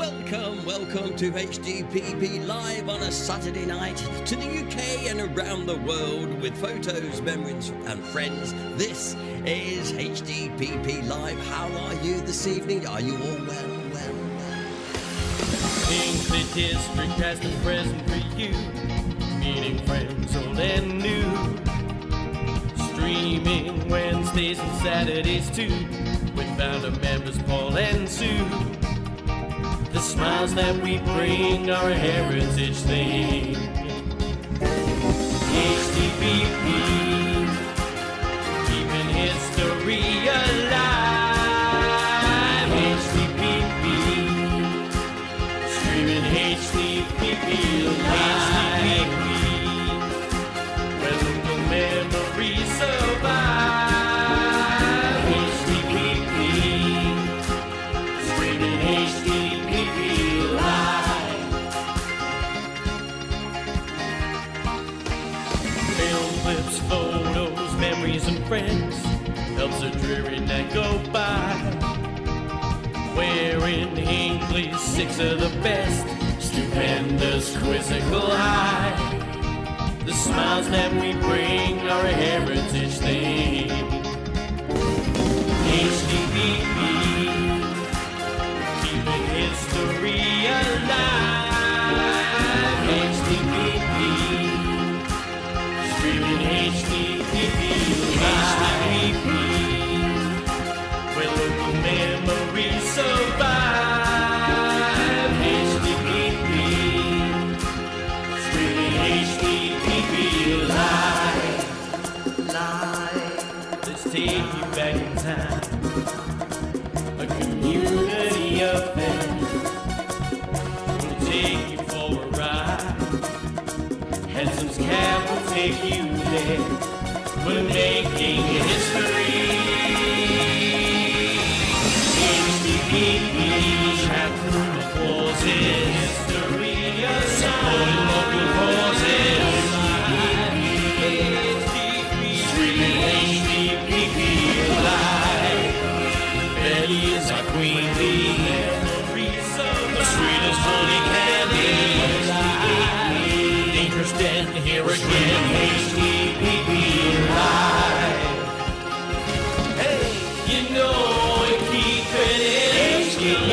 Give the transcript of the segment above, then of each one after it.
Welcome to HDPP Live on a Saturday night to the UK and around the world with photos, memories and friends. This is HDPP Live. How are you this evening? Are you all well? Hinckley District, past and present for you, meeting friends old and new, streaming Wednesdays and Saturdays too, with founder members Paul and Sue. The smiles that we bring are a heritage thing. HDPP, keeping history alive. HDPP, streaming HDPP live. Where local memories survive. HDPP, streaming HDPP live. Film clips, photos, memories and friends helps a dreary night go by. Wearing Hinckley's six of the best, stupendous quizzical high. The smiles that we bring are a heritage thing. HDPP, keeping history alive. HDPP, streaming HDPP live. Where local memories survive. HDPP, streaming HDPP live. Let's take you back in time. A community affair. We'll take you for a ride. Henson's Cab will take you there. We're making history. HDPP, chapter applauses. History supporting local causes. HDPP, streaming HDPP live. Betty is our queen bee. The sweetest honey candy. Dangerous Den, here again. HDPP live. Hey, you know we keep it HDPP.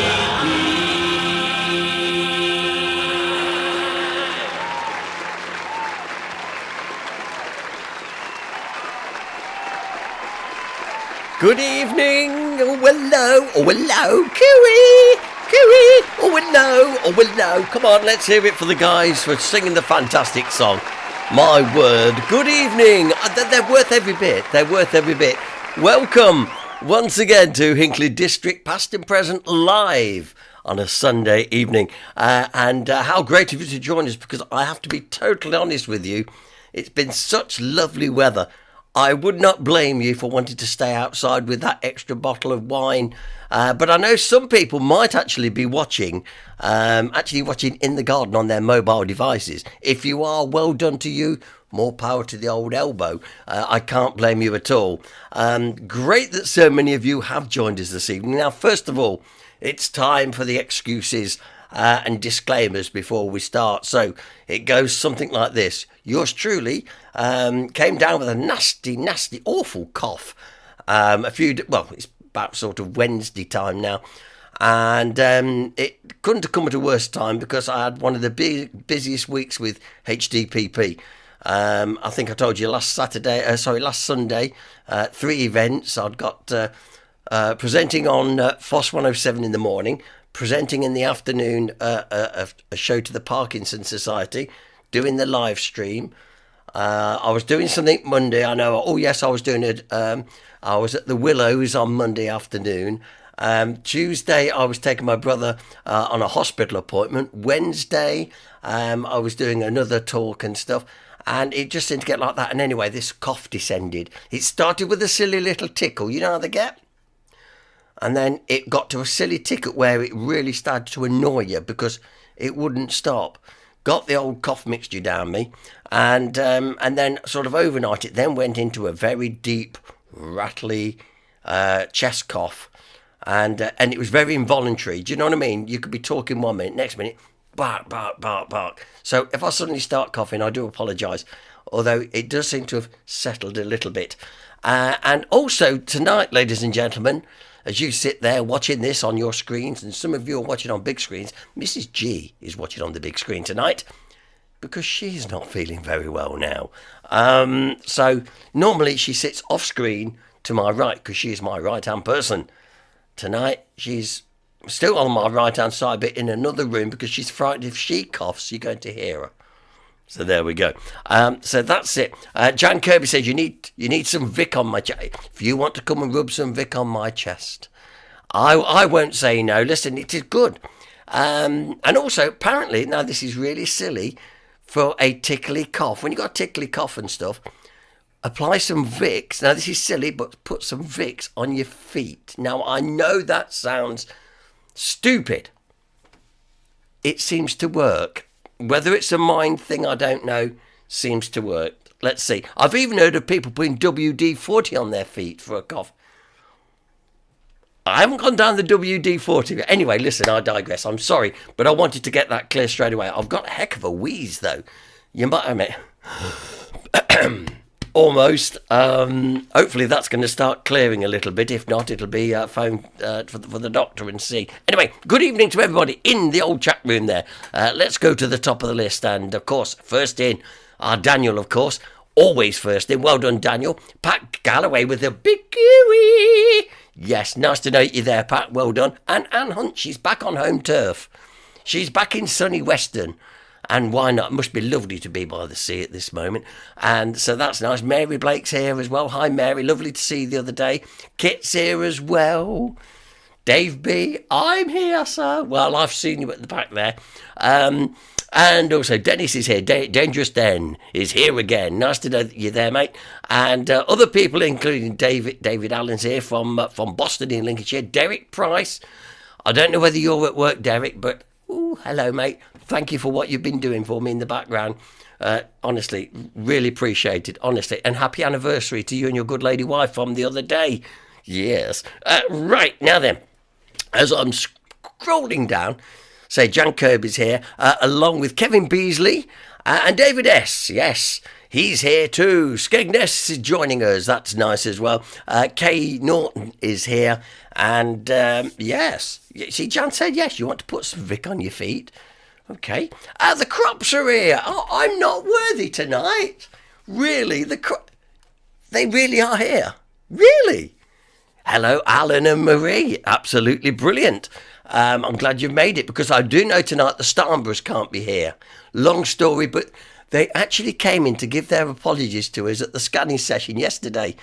Good evening. Oh, hello, Cooey. Oh, hello. Come on, let's hear it for the guys for singing the fantastic song. My word. Good evening. They're worth every bit. Welcome once again to Hinckley District, past and present, live on a Sunday evening. And how great of you to join us, because I have to be totally honest with you. It's been such lovely weather. I would not blame you for wanting to stay outside with that extra bottle of wine. But I know some people might actually be watching in the garden on their mobile devices. If you are, well done to you. More power to the old elbow. I can't blame you at all. Great that so many of you have joined us this evening. Now, first of all, it's time for the excuses and disclaimers before we start. So it goes something like this. Yours truly came down with a nasty, awful cough. It's about sort of Wednesday time now. And it couldn't have come at a worse time, because I had one of the busiest weeks with HDPP. I think I told you last Sunday, 3 events. I'd got presenting on FOSS 107 in the morning, presenting in the afternoon a show to the Parkinson Society, doing the live stream. I was doing something Monday. I know. Oh yes, I was doing it. I was at the Willows on Monday afternoon. Tuesday, I was taking my brother on a hospital appointment. Wednesday, I was doing another talk and stuff. And it just seemed to get like that. And anyway, this cough descended. It started with a silly little tickle. You know how they get? And then it got to a silly tickle where it really started to annoy you because it wouldn't stop. Got the old cough mixture down me. And then sort of overnight, it then went into a very deep, rattly chest cough. and it was very involuntary. Do you know what I mean? You could be talking 1 minute, next minute, bark, bark, bark, bark. So if I suddenly start coughing, I do apologise, although it does seem to have settled a little bit. And also tonight, ladies and gentlemen, as you sit there watching this on your screens, and some of you are watching on big screens, Mrs. G is watching on the big screen tonight because she's not feeling very well now. So normally she sits off screen to my right because she is my right-hand person. Tonight she's still on my right-hand side, but in another room because she's frightened if she coughs, you're going to hear her. So there we go. So that's it. Jan Kirby says, you need some Vic on my chest. If you want to come and rub some Vic on my chest, I won't say no. Listen, it is good. And also, apparently, now this is really silly, for a tickly cough. When you've got a tickly cough and stuff, apply some Vicks. Now this is silly, but put some Vicks on your feet. Now I know that sounds stupid. It seems to work. Whether it's a mind thing, I don't know, seems to work. Let's see. I've even heard of people putting WD-40 on their feet for a cough. I haven't gone down the WD-40. Anyway, listen, I digress. I'm sorry, but I wanted to get that clear straight away. I've got a heck of a wheeze, though. You might admit. Almost. Hopefully that's going to start clearing a little bit. If not, it'll be phone for the doctor and see. Anyway, good evening to everybody in the old chat room there. Let's go to the top of the list. And, of course, first in, our Daniel, of course. Always first in. Well done, Daniel. Pat Galloway with a big gooey. Yes, nice to know you there, Pat. Well done. And Anne Hunt, she's back on home turf. She's back in sunny Weston. And why not? It must be lovely to be by the sea at this moment. And so that's nice. Mary Blake's here as well. Hi, Mary. Lovely to see you the other day. Kit's here as well. Dave B. I'm here, sir. Well, I've seen you at the back there. And also Dennis is here. Dangerous Den is here again. Nice to know that you're there, mate. And other people, including David Allen's here from Boston in Lincolnshire. Derek Price. I don't know whether you're at work, Derek, but ooh, hello, mate. Thank you for what you've been doing for me in the background. Honestly, really appreciate it, honestly. And happy anniversary to you and your good lady wife from the other day. Yes. Right, now then, as I'm scrolling down, say Jan Kirby's here, along with Kevin Beasley and David S. Yes, he's here too. Skegness is joining us. That's nice as well. Kay Norton is here. And yes, see, Jan said yes, you want to put some Vic on your feet. Okay. The crops are here. Oh, I'm not worthy tonight. Really? They really are here. Really? Hello, Alan and Marie. Absolutely brilliant. I'm glad you've made it because I do know tonight the Starnboroughs can't be here. Long story, but they actually came in to give their apologies to us at the scanning session yesterday.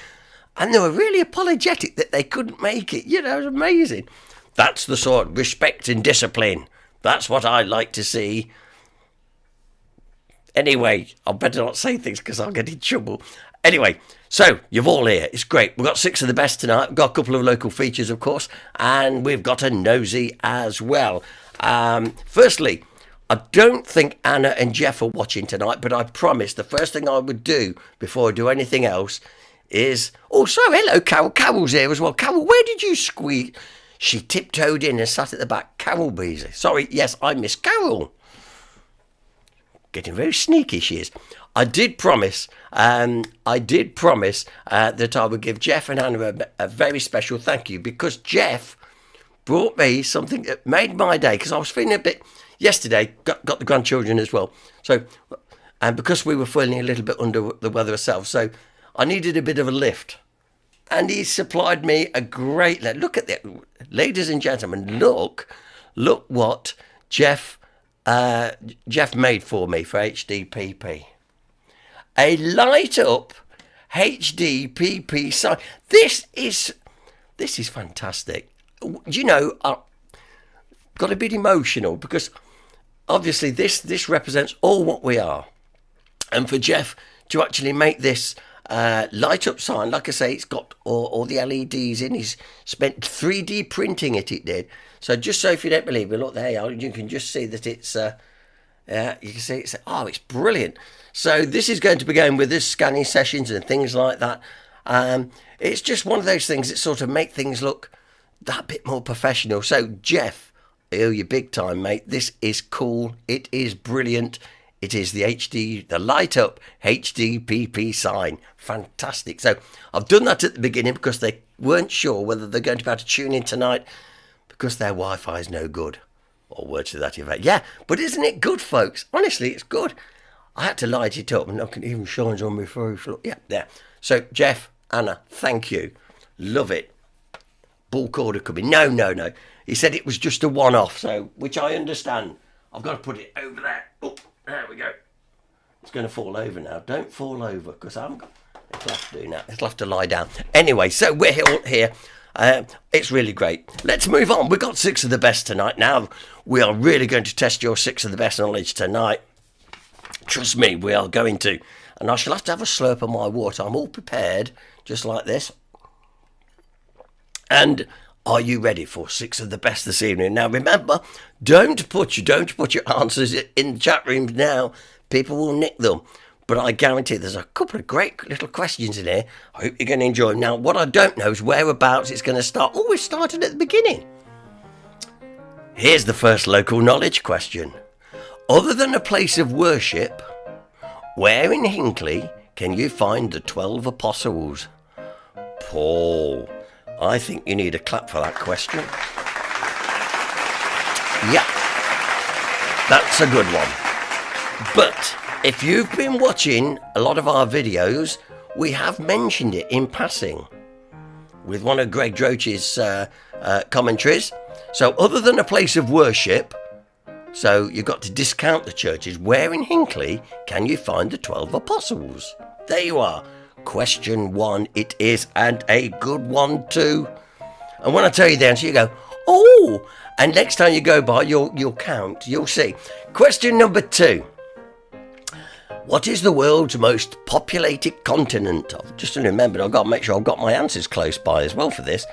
And they were really apologetic that they couldn't make it. You know, it was amazing. That's the sort of respect and discipline. That's what I like to see. Anyway, I better not say things because I'll get in trouble. Anyway, so you're all here. It's great. We've got 6 of the best tonight. We've got a couple of local features, of course. And we've got a nosy as well. Firstly, I don't think Anna and Jeff are watching tonight, but I promise the first thing I would do before I do anything else is... Oh, so hello, Carol. Carol's here as well. Carol, where did you squeeze... She tiptoed in and sat at the back. Carol Beasley. Sorry, yes, I miss Carol. Getting very sneaky, she is. I did promise that I would give Jeff and Anna a very special thank you because Jeff brought me something that made my day because I was feeling a bit... Yesterday, got the grandchildren as well. So, and because we were feeling a little bit under the weather ourselves, so I needed a bit of a lift. And he supplied me a great... Look at that. Ladies and gentlemen, look what Jeff made for me for HDPP. A light-up HDPP sign. This is fantastic. You know, I've got a bit emotional because obviously this represents all what we are. And for Jeff to actually make this... light up sign, like I say, it's got all the LEDs in. He's spent 3D printing it did. So just so if you don't believe me, look there, you can just see that it's you can see it's brilliant. So this is going to be going with this scanning sessions and things like that. It's just one of those things that sort of make things look that bit more professional. So, Jeff, I owe you big time, mate. This is cool. It is brilliant. It is the light up HDPP sign. Fantastic. So I've done that at the beginning because they weren't sure whether they're going to be able to tune in tonight because their Wi-Fi is no good. Or words to that effect. Yeah, but isn't it good, folks? Honestly, it's good. I had to light it up and look, it even shines on my face. Yeah, there. So, Jeff, Anna, thank you. Love it. Bulk order coming. No. He said it was just a one-off, so which I understand. I've got to put it over there. Oh, there we go. It's going to fall over now. Don't fall over because I haven't got... It'll have to do now. It'll have to lie down. Anyway, so we're all here. It's really great. Let's move on. We've got 6 of the best tonight. Now, we are really going to test your 6 of the best knowledge tonight. Trust me, we are going to. And I shall have to have a slurp of my water. I'm all prepared, just like this. And are you ready for 6 of the best this evening? Now, remember, don't put your answers in the chat room now. People will nick them. But I guarantee there's a couple of great little questions in here. I hope you're going to enjoy them. Now, what I don't know is whereabouts it's going to start. Oh, we started at the beginning. Here's the first local knowledge question. Other than a place of worship, where in Hinckley can you find the 12 apostles? Paul, I think you need a clap for that question. Yeah, that's a good one. But if you've been watching a lot of our videos, we have mentioned it in passing with one of Greg Droch's commentaries. So other than a place of worship, so you've got to discount the churches, where in Hinckley can you find the 12 apostles? There you are. Question 1 it is, and a good one too. And when I tell you the answer, you go, oh, and next time you go by, you'll count, you'll see. Question number 2. What is the world's most populated continent? I've just remembered, I've got to make sure I've got my answers close by as well for this.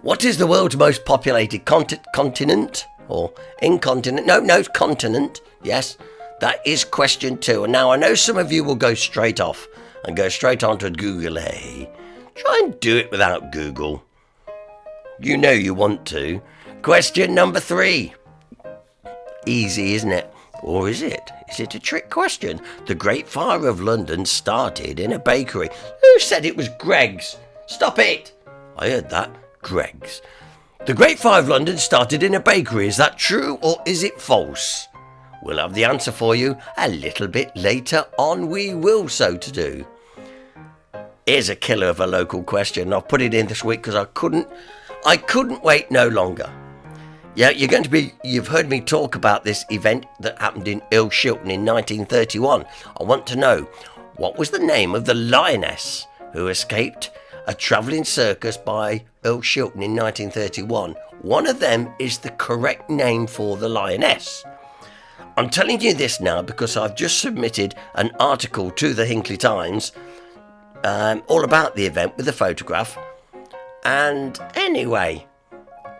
What is the world's most populated continent? Or incontinent? No, continent. Yes, that is question 2. And now I know some of you will go straight off and go straight on to Google. Hey, try and do it without Google. You know you want to. Question number 3. Easy, isn't it? Or is it? Is it a trick question? The Great Fire of London started in a bakery. Who said it was Greg's? Stop it! I heard that. Greg's. The Great Fire of London started in a bakery. Is that true or is it false? We'll have the answer for you a little bit later on. We will so to do. Here's a killer of a local question. I've put it in this week because I couldn't wait no longer. Yeah, you've heard me talk about this event that happened in Earl Shilton in 1931. I want to know, what was the name of the lioness who escaped a travelling circus by Earl Shilton in 1931? One of them is the correct name for the lioness. I'm telling you this now because I've just submitted an article to the Hinckley Times all about the event with a photograph. And anyway,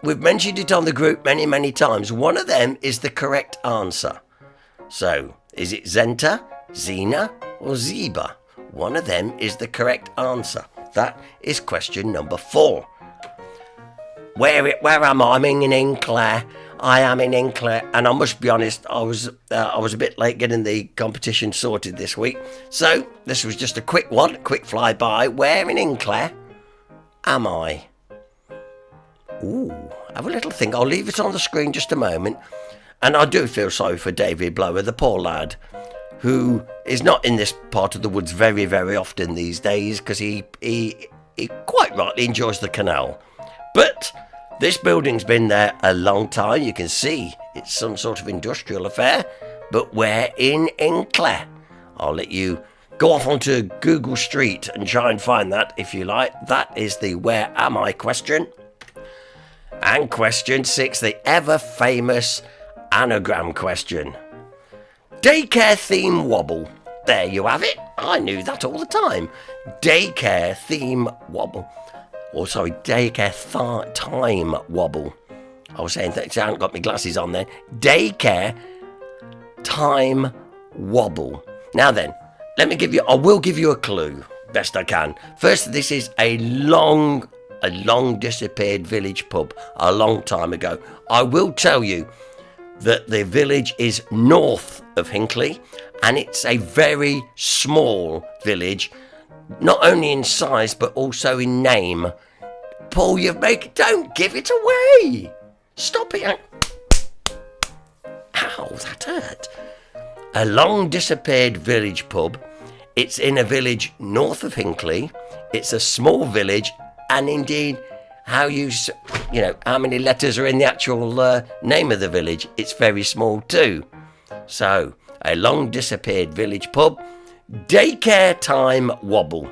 we've mentioned it on the group many, many times. One of them is the correct answer. So, is it Zenta, Zena, or Zeba? One of them is the correct answer. That is question number 4. Where am I? I'm in Hinckley. I am in Hinckley, and I must be honest, I was a bit late getting the competition sorted this week. So, this was just a quick flyby. Where in Hinckley am I? Ooh, have a little think. I'll leave it on the screen just a moment. And I do feel sorry for David Blower, the poor lad, who is not in this part of the woods very, very often these days because he quite rightly enjoys the canal. But this building's been there a long time. You can see it's some sort of industrial affair. But where in Hinckley? I'll let you go off onto Google Street and try and find that if you like. That is the where am I question. And question 6, the ever famous anagram question. Daycare theme wobble. There you have it. I knew that all the time. Daycare theme wobble. Or sorry, daycare time wobble. I was saying that I haven't got my glasses on there. Daycare time wobble. Now then, I will give you a clue, best I can. First, this is a long a long disappeared village pub a long time ago. I will tell you that the village is north of Hinckley, and it's a very small village, not only in size but also in name. Paul, don't give it away. Stop it. Ow, that hurt. A long disappeared village pub. It's in a village north of Hinckley. It's a small village, and indeed, how many letters are in the actual name of the village? It's very small too. So, a long disappeared village pub. Daycare time wobble.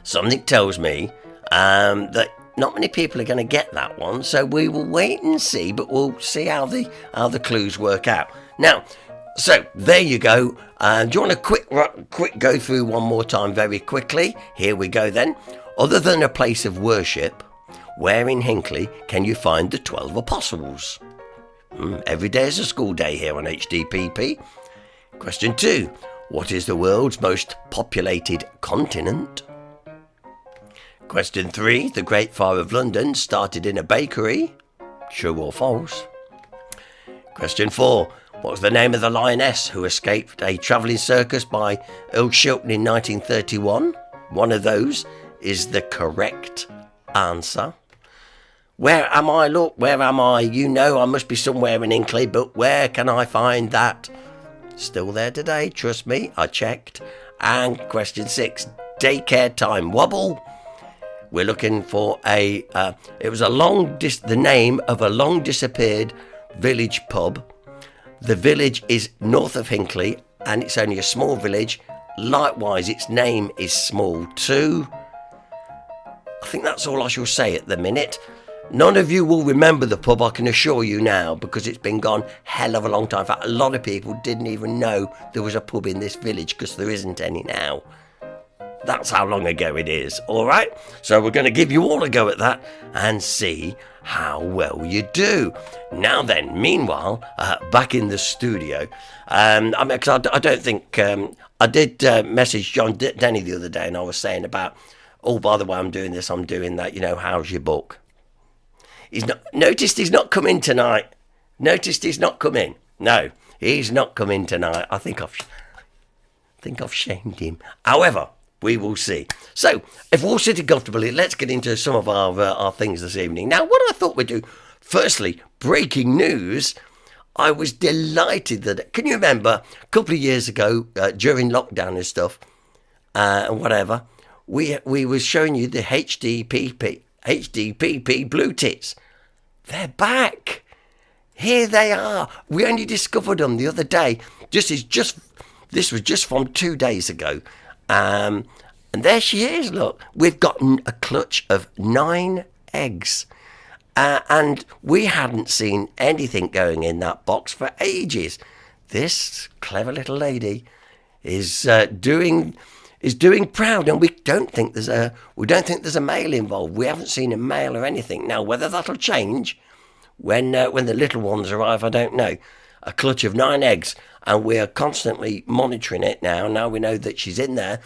Something tells me that not many people are going to get that one, so we will wait and see, but we'll see how the clues work out. Now, so there you go. Do you want a quick go through one more time very quickly? Here we go then. Other than a place of worship, where in Hinckley can you find the 12 apostles? Every day is a school day here on HDPP. Question 2. What is the world's most populated continent? Question 3. The Great Fire of London started in a bakery. True or false? Question 4. What was the name of the lioness who escaped a travelling circus by Earl Shilton in 1931? One of those is the correct answer. Where am I? Look, where am I? You know I must be somewhere in Hinckley, but where can I find that? Still there today, trust me, I checked. And question 6. Daycare time wobble. We're looking for the name of a long disappeared village pub. The village is north of Hinckley, and it's only a small village. Likewise, its name is small too. I think that's all I shall say at the minute. None of you will remember the pub, I can assure you now, because it's been gone hell of a long time. In fact, a lot of people didn't even know there was a pub in this village, because there isn't any now. That's how long ago it is, all right? So we're going to give you all a go at that and see how well you do. Now then, meanwhile, back in the studio, I don't think... I did message John Denny the other day, and I was saying about, oh, by the way, I'm doing this, I'm doing that, how's your book? Noticed he's not come in tonight. Noticed he's not come in. No, he's not come in tonight. I think I've shamed him. However, we will see. So, if we're all sitting comfortably, let's get into some of our things this evening. Now, what I thought we'd do, firstly, breaking news. I was delighted that, can you remember, a couple of years ago, during lockdown and stuff, and whatever, we was showing you the HDPP blue tits. They're back. Here they are. We only discovered them the other day. This was just from 2 days ago. And there she is, look. We've gotten a clutch of 9 eggs. And we hadn't seen anything going in that box for ages. This clever little lady is doing proud, and we don't think there's a male involved. We haven't seen a male or anything. Now, whether that'll change when the little ones arrive, I don't know. A clutch of 9 eggs, and we are constantly monitoring it now. Now we know that she's in there.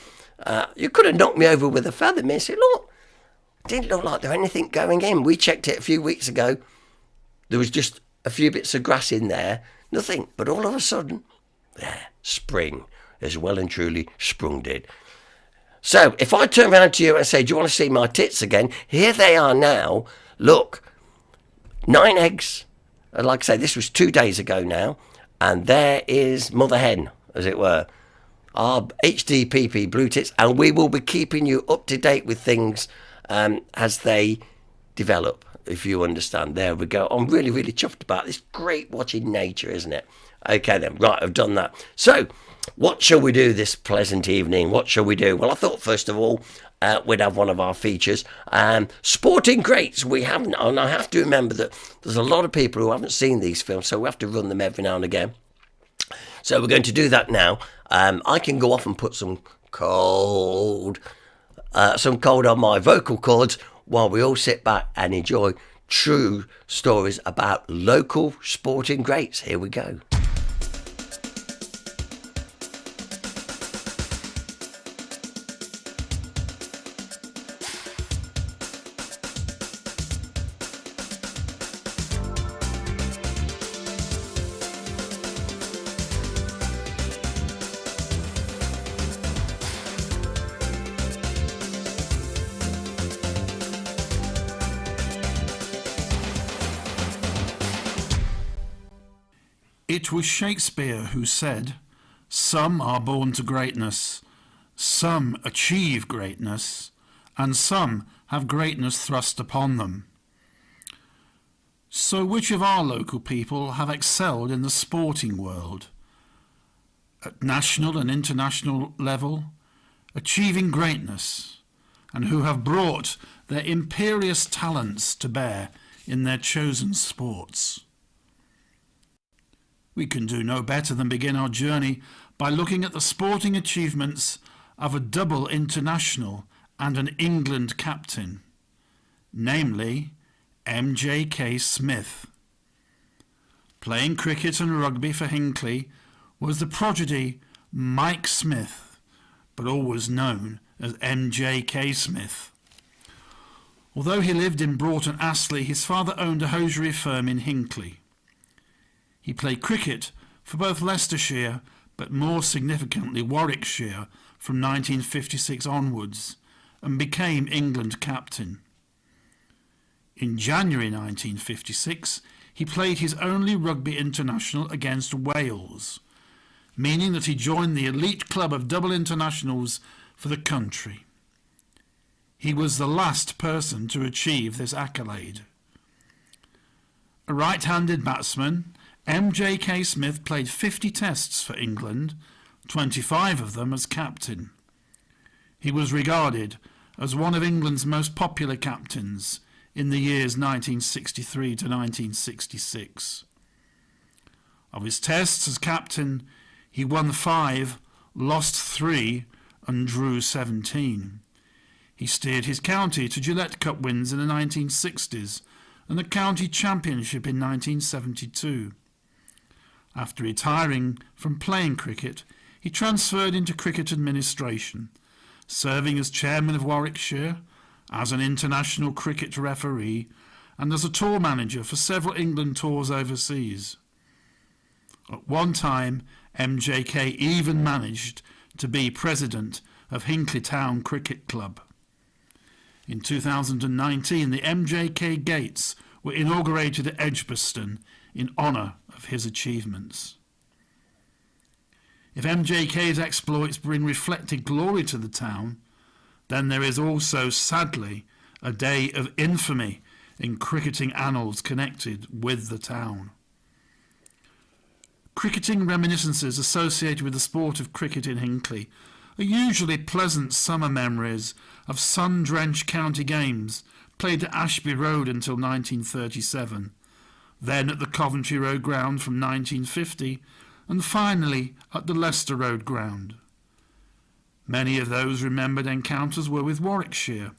You could have knocked me over with a feather, miss. Look, didn't look like there was anything going in. We checked it a few weeks ago. There was just a few bits of grass in there, nothing. But all of a sudden, there, spring has well and truly sprung did. So, if I turn around to you and say, do you want to see my tits again? Here they are now. Look, 9 eggs. And like I say, this was 2 days ago now. And there is Mother Hen, as it were. Our HDPP blue tits. And we will be keeping you up to date with things as they develop, if you understand. There we go. I'm really, really chuffed about this. Great watching nature, isn't it? Okay then, right, I've done that. So, what shall we do this pleasant evening? What shall we do? Well, I thought, first of all, we'd have one of our features. Sporting greats, we haven't. And I have to remember that there's a lot of people who haven't seen these films, so we have to run them every now and again. So we're going to do that now. I can go off and put some cold on my vocal cords while we all sit back and enjoy true stories about local sporting greats. Here we go. It was Shakespeare who said, "Some are born to greatness, some achieve greatness, and some have greatness thrust upon them." So which of our local people have excelled in the sporting world, at national and international level, achieving greatness, and who have brought their imperious talents to bear in their chosen sports? We can do no better than begin our journey by looking at the sporting achievements of a double international and an England captain, namely MJK Smith. Playing cricket and rugby for Hinckley was the prodigy Mike Smith, but always known as MJK Smith. Although he lived in Broughton Astley, his father owned a hosiery firm in Hinckley. He played cricket for both Leicestershire, but more significantly Warwickshire, from 1956 onwards, and became England captain. In January 1956, he played his only rugby international against Wales, meaning that he joined the elite club of double internationals for the country. He was the last person to achieve this accolade. A right-handed batsman, MJK Smith played 50 tests for England, 25 of them as captain. He was regarded as one of England's most popular captains in the years 1963 to 1966. Of his tests as captain, he won 5, lost 3 and drew 17. He steered his county to Gillette Cup wins in the 1960s and the county championship in 1972. After retiring from playing cricket, he transferred into cricket administration, serving as chairman of Warwickshire, as an international cricket referee, and as a tour manager for several England tours overseas. At one time, MJK even managed to be president of Hinckley Town Cricket Club. In 2019, the MJK Gates were inaugurated at Edgbaston in honour of his achievements. If MJK's exploits bring reflected glory to the town, then there is also, sadly, a day of infamy in cricketing annals connected with the town. Cricketing reminiscences associated with the sport of cricket in Hinckley are usually pleasant summer memories of sun-drenched county games played at Ashby Road until 1937, then at the Coventry Road ground from 1950, and finally at the Leicester Road ground. Many of those remembered encounters were with Warwickshire,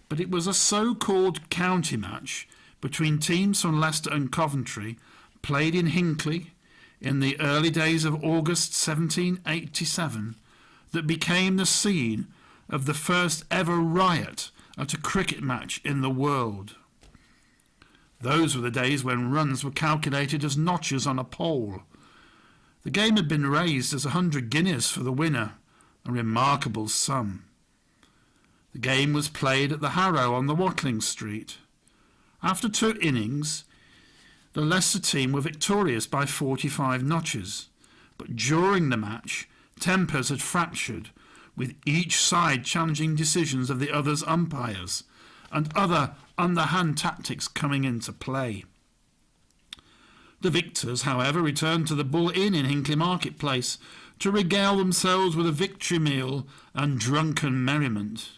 but it was a so-called county match between teams from Leicester and Coventry played in Hinckley in the early days of August 1787 that became the scene of the first ever riot at a cricket match in the world. Those were the days when runs were calculated as notches on a pole. The game had been raised as 100 guineas for the winner, a remarkable sum. The game was played at the Harrow on the Watling Street. After 2 innings, the Leicester team were victorious by 45 notches, but during the match, tempers had fractured, with each side challenging decisions of the other's umpires, and other underhand tactics coming into play. The victors, however, returned to the Bull Inn in Hinckley Marketplace to regale themselves with a victory meal and drunken merriment.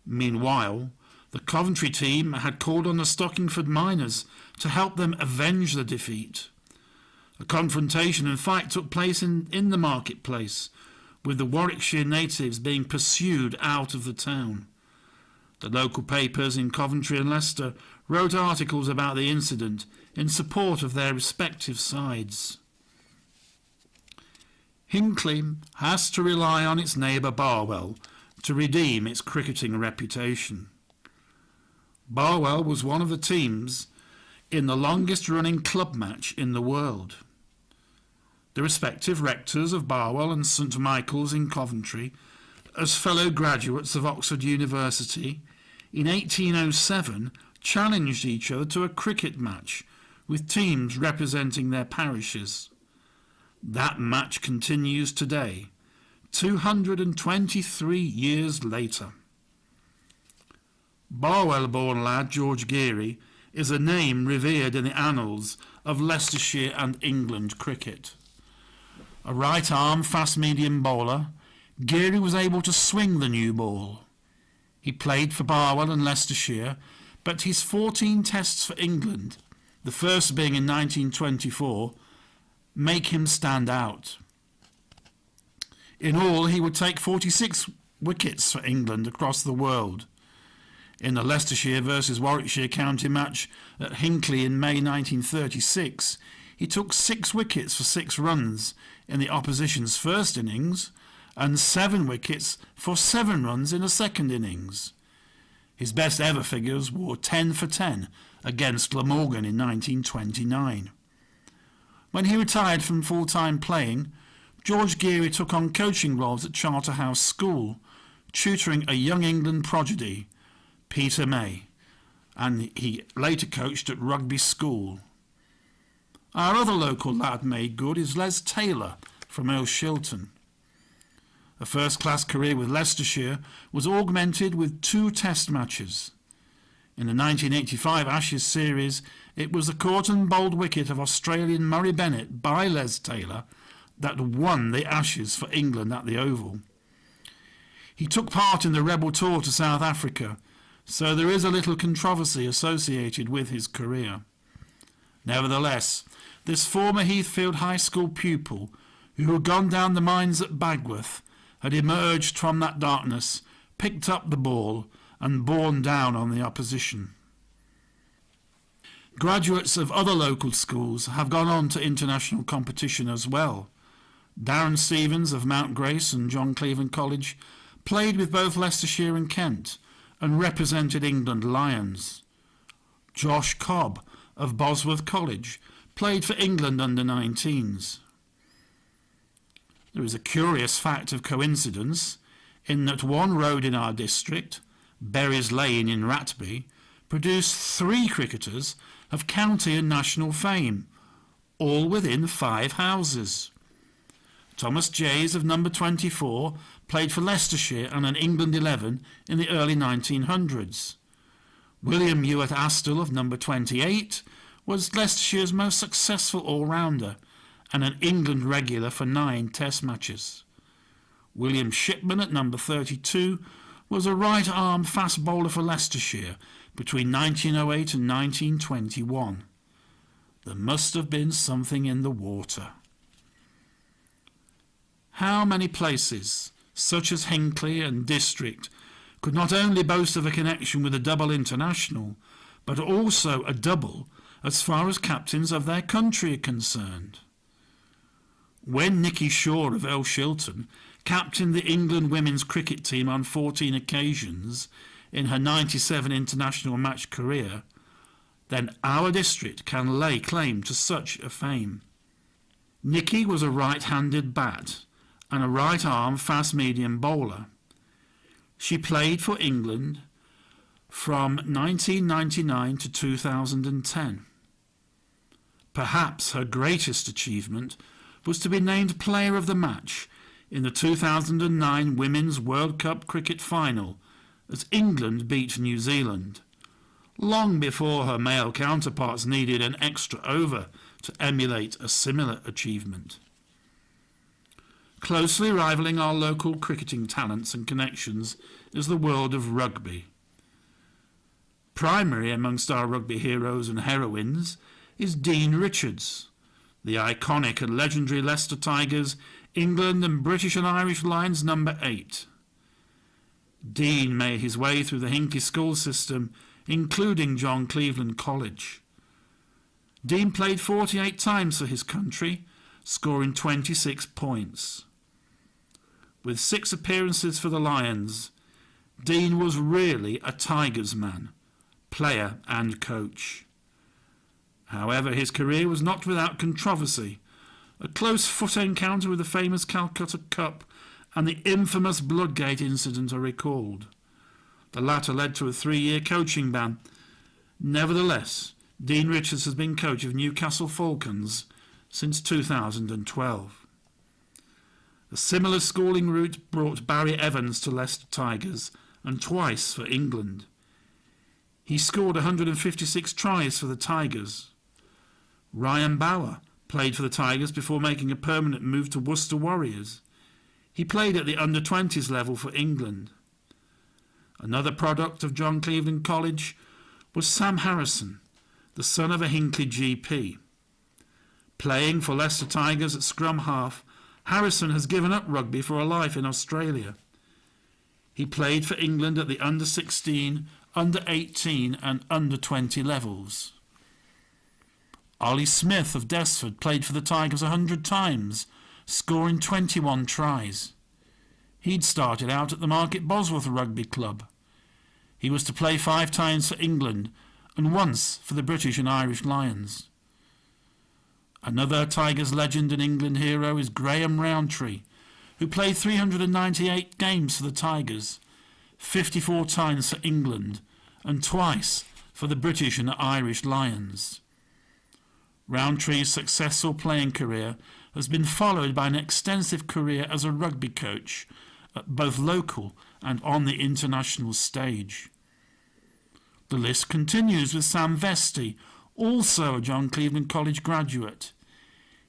Meanwhile, the Coventry team had called on the Stockingford miners to help them avenge the defeat. A confrontation and fight took place in the marketplace, with the Warwickshire natives being pursued out of the town. The local papers in Coventry and Leicester wrote articles about the incident in support of their respective sides. Hinckley has to rely on its neighbour Barwell to redeem its cricketing reputation. Barwell was one of the teams in the longest running club match in the world. The respective rectors of Barwell and St Michael's in Coventry, as fellow graduates of Oxford University, in 1807 challenged each other to a cricket match with teams representing their parishes. That match continues today, 223 years later. Barwell-born lad George Geary is a name revered in the annals of Leicestershire and England cricket. A right-arm fast-medium bowler, Geary was able to swing the new ball. He played for Barwell and Leicestershire, but his 14 tests for England, the first being in 1924, make him stand out. In all, he would take 46 wickets for England across the world. In the Leicestershire versus Warwickshire county match at Hinckley in May 1936, he took 6 wickets for 6 runs in the opposition's first innings and 7 wickets for 7 runs in the second innings. His best ever figures were 10 for 10 against Glamorgan in 1929. When he retired from full-time playing, George Geary took on coaching roles at Charterhouse School, tutoring a young England prodigy, Peter May, and he later coached at Rugby School. Our other local lad made good is Les Taylor from Earl Shilton. A first-class career with Leicestershire was augmented with 2 test matches. In the 1985 Ashes series, it was the caught and bowled wicket of Australian Murray Bennett by Les Taylor that won the Ashes for England at the Oval. He took part in the Rebel tour to South Africa, so there is a little controversy associated with his career. Nevertheless, this former Heathfield High School pupil, who had gone down the mines at Bagworth, had emerged from that darkness, picked up the ball and borne down on the opposition. Graduates of other local schools have gone on to international competition as well. Darren Stevens of Mount Grace and John Cleveland College played with both Leicestershire and Kent and represented England Lions. Josh Cobb of Bosworth College played for England under-19s. There is a curious fact of coincidence in that one road in our district, Berries Lane in Ratby, produced 3 cricketers of county and national fame, all within 5 houses. Thomas Jays of number 24 played for Leicestershire and an England 11 in the early 1900s. William Ewart Astle of number 28 was Leicestershire's most successful all-rounder and an England regular for 9 test matches. William Shipman at number 32 was a right-arm fast bowler for Leicestershire between 1908 and 1921. There must have been something in the water. How many places, such as Hinckley and District, could not only boast of a connection with a double international, but also a double as far as captains of their country are concerned? When Nikki Shore of Earl Shilton captained the England women's cricket team on 14 occasions in her 97 international match career, then our district can lay claim to such a fame. Nikki was a right-handed bat and a right-arm fast-medium bowler. She played for England from 1999 to 2010. Perhaps her greatest achievement was to be named Player of the Match in the 2009 Women's World Cup cricket final as England beat New Zealand, long before her male counterparts needed an extra over to emulate a similar achievement. Closely rivaling our local cricketing talents and connections is the world of rugby. Primary amongst our rugby heroes and heroines is Dean Richards, the iconic and legendary Leicester Tigers, England and British and Irish Lions number 8. Dean made his way through the Hinckley school system, including John Cleveland College. Dean played 48 times for his country, scoring 26 points. With 6 appearances for the Lions, Dean was really a Tigers man, player and coach. However, his career was not without controversy. A close foot encounter with the famous Calcutta Cup and the infamous Bloodgate incident are recalled. The latter led to a 3-year coaching ban. Nevertheless, Dean Richards has been coach of Newcastle Falcons since 2012. A similar schooling route brought Barry Evans to Leicester Tigers and twice for England. He scored 156 tries for the Tigers. Ryan Bauer played for the Tigers before making a permanent move to Worcester Warriors. He played at the under-20s level for England. Another product of John Cleveland College was Sam Harrison, the son of a Hinckley GP. Playing for Leicester Tigers at scrum half, Harrison has given up rugby for a life in Australia. He played for England at the under-16, under-18 and under-20 levels. Ollie Smith of Desford played for the Tigers 100 times, scoring 21 tries. He'd started out at the Market Bosworth Rugby Club. He was to play 5 times for England and once for the British and Irish Lions. Another Tigers legend and England hero is Graham Rowntree, who played 398 games for the Tigers, 54 times for England and twice for the British and Irish Lions. Rowntree's successful playing career has been followed by an extensive career as a rugby coach at both local and on the international stage. The list continues with Sam Vesty, also a John Cleveland College graduate.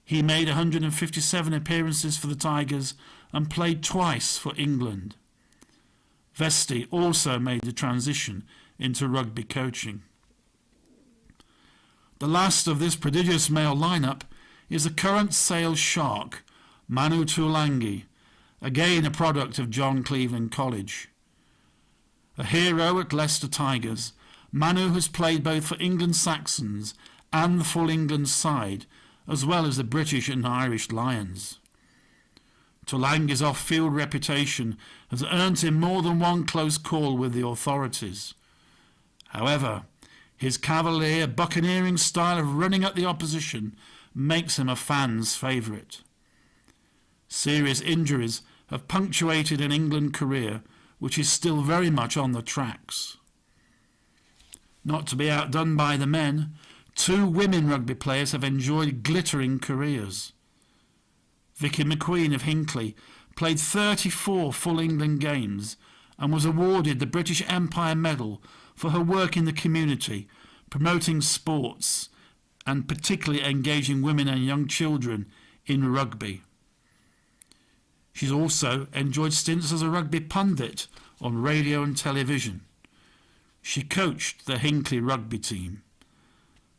He made 157 appearances for the Tigers and played twice for England. Vesty also made the transition into rugby coaching. The last of this prodigious male lineup is the current Sale Shark, Manu Tuolangi, again a product of John Cleveland College. A hero at Leicester Tigers, Manu has played both for England Saxons and the full England side, as well as the British and Irish Lions. Tuolangi's off-field reputation has earned him more than one close call with the authorities. However, his cavalier, buccaneering style of running at the opposition makes him a fan's favourite. Serious injuries have punctuated an England career which is still very much on the tracks. Not to be outdone by the men, 2 women rugby players have enjoyed glittering careers. Vicky McQueen of Hinckley played 34 full England games and was awarded the British Empire Medal for her work in the community, promoting sports and particularly engaging women and young children in rugby. She's also enjoyed stints as a rugby pundit on radio and television. She coached the Hinckley rugby team.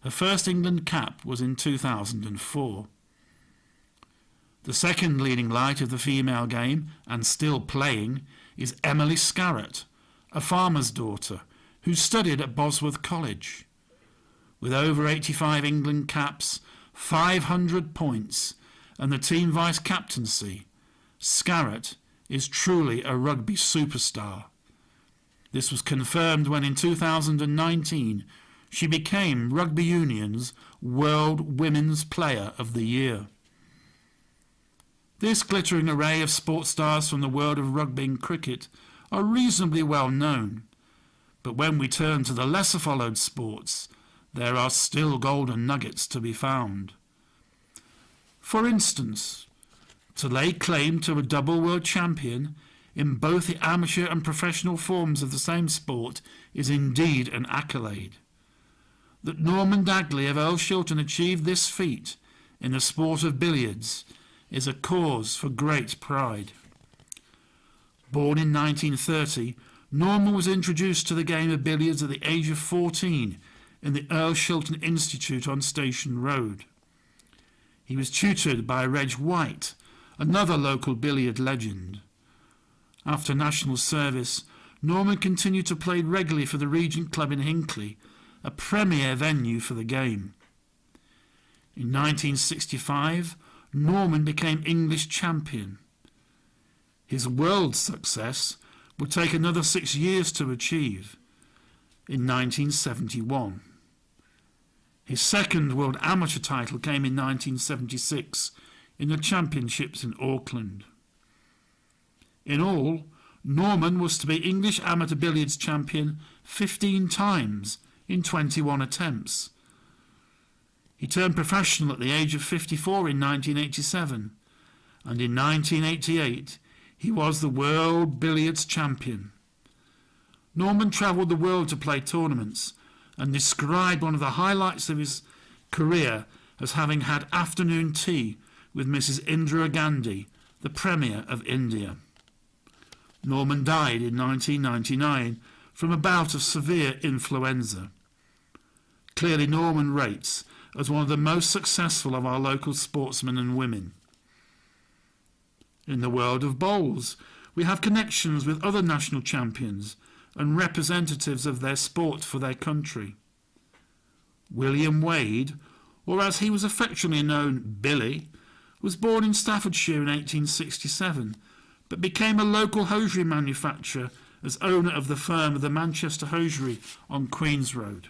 Her first England cap was in 2004. The second leading light of the female game, and still playing, is Emily Scarrett, a farmer's daughter, who studied at Bosworth College. With over 85 England caps, 500 points, and the team vice-captaincy, Scarrett is truly a rugby superstar. This was confirmed when in 2019 she became Rugby Union's World Women's Player of the Year. This glittering array of sports stars from the world of rugby and cricket are reasonably well known, but when we turn to the lesser followed sports, there are still golden nuggets to be found. For instance, to lay claim to a double world champion in both the amateur and professional forms of the same sport is indeed an accolade. That Norman Dagley of Earl Shilton achieved this feat in the sport of billiards is a cause for great pride. Born in 1930, Norman was introduced to the game of billiards at the age of 14 in the Earl Shilton Institute on Station Road. He was tutored by Reg White, another local billiard legend. After national service, Norman continued to play regularly for the Regent Club in Hinckley, a premier venue for the game. In 1965, Norman became English champion. His world success would take another 6 years to achieve, in 1971. His second world amateur title came in 1976 in the championships in Auckland. In all, Norman was to be English amateur billiards champion 15 times in 21 attempts, He turned professional at the age of 54 in 1987, and in 1988 he was the world billiards champion. Norman travelled the world to play tournaments and described one of the highlights of his career as having had afternoon tea with Mrs. Indira Gandhi, the Premier of India. Norman died in 1999 from a bout of severe influenza. Clearly Norman rates as one of the most successful of our local sportsmen and women. In the world of bowls, we have connections with other national champions and representatives of their sport for their country. William Wade, or as he was affectionately known, Billy, was born in Staffordshire in 1867, but became a local hosiery manufacturer as owner of the firm of the Manchester Hosiery on Queen's Road.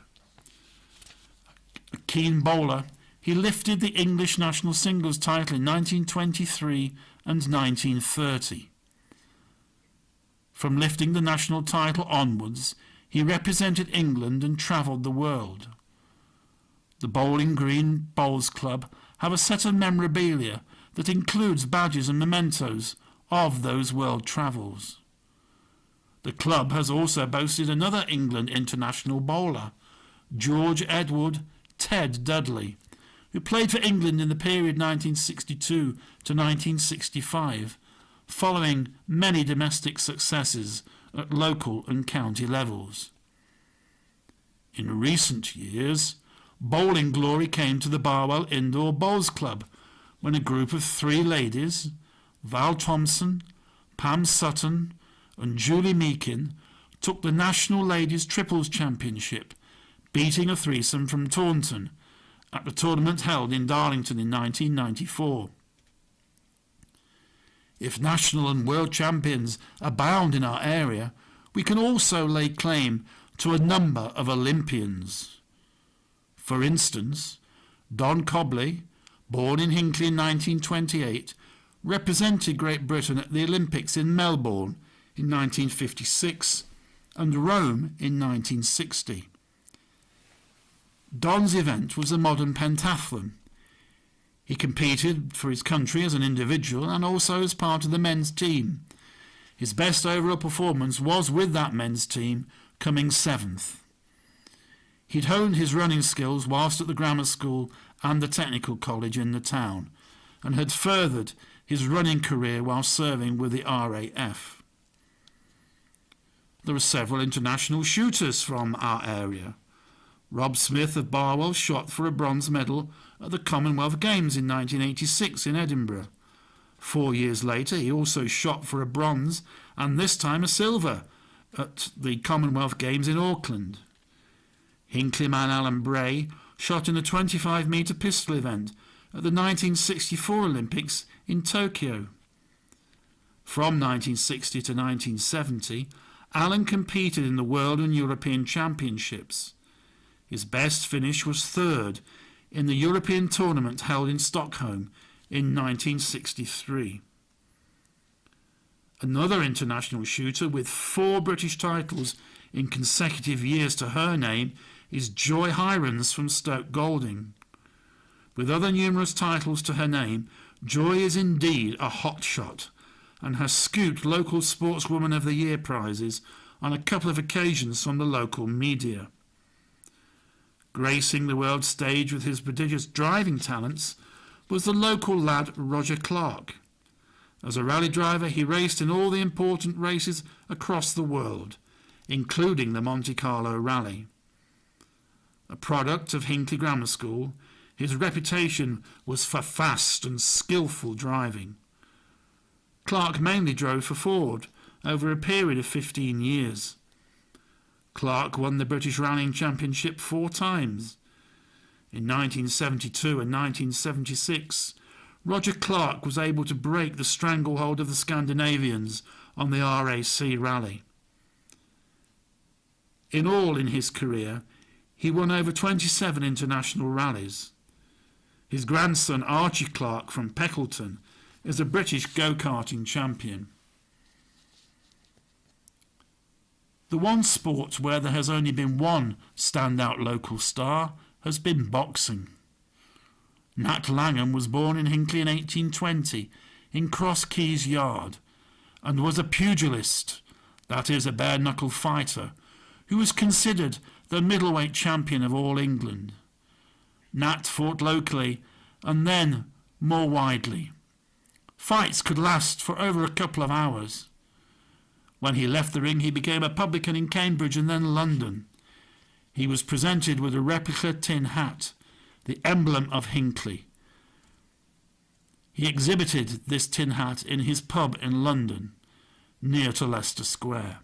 A keen bowler, he lifted the English national singles title in 1923 and 1930. From lifting the national title onwards, he represented England and travelled the world. The Bowling Green Bowls Club have a set of memorabilia that includes badges and mementos of those world travels. The club has also boasted another England international bowler, George Edward Ted Dudley, who played for England in the period 1962 to 1965, following many domestic successes at local and county levels. In recent years, bowling glory came to the Barwell Indoor Bowls Club when a group of 3 ladies, Val Thompson, Pam Sutton and Julie Meakin, took the National Ladies Triples Championship, beating a threesome from Taunton at the tournament held in Darlington in 1994. If national and world champions abound in our area, we can also lay claim to a number of Olympians. For instance, Don Cobley, born in Hinckley in 1928, represented Great Britain at the Olympics in Melbourne in 1956 and Rome in 1960. Don's event was the modern pentathlon. He competed for his country as an individual and also as part of the men's team. His best overall performance was with that men's team, coming 7th. He'd honed his running skills whilst at the grammar school and the technical college in the town, and had furthered his running career while serving with the RAF. There are several international shooters from our area. Rob Smith of Barwell shot for a bronze medal at the Commonwealth Games in 1986 in Edinburgh. 4 years later he also shot for a bronze and this time a silver at the Commonwealth Games in Auckland. Hinckley man Alan Bray shot in a 25-metre pistol event at the 1964 Olympics in Tokyo. From 1960 to 1970, Alan competed in the World and European Championships. His best finish was 3rd in the European tournament held in Stockholm in 1963. Another international shooter with 4 British titles in consecutive years to her name is Joy Hirons from Stoke Golding. With other numerous titles to her name, Joy is indeed a hot shot and has scooped local Sportswoman of the Year prizes on a couple of occasions from the local media. Gracing the world stage with his prodigious driving talents was the local lad Roger Clark. As a rally driver, he raced in all the important races across the world, including the Monte Carlo Rally. A product of Hinckley Grammar School, his reputation was for fast and skillful driving. Clark mainly drove for Ford over a period of 15 years. Clark won the British Rallying Championship 4 times. In 1972 and 1976, Roger Clark was able to break the stranglehold of the Scandinavians on the RAC Rally. In all in his career, he won over 27 international rallies. His grandson Archie Clark from Peckleton is a British go-karting champion. The one sport where there has only been one standout local star has been boxing. Nat Langham was born in Hinckley in 1820 in Cross Keys Yard and was a pugilist, that is, a bare-knuckle fighter, who was considered the middleweight champion of all England. Nat fought locally and then more widely. Fights could last for over a couple of hours. When he left the ring, he became a publican in Cambridge and then London. He was presented with a replica tin hat, the emblem of Hinckley. He exhibited this tin hat in his pub in London, near to Leicester Square.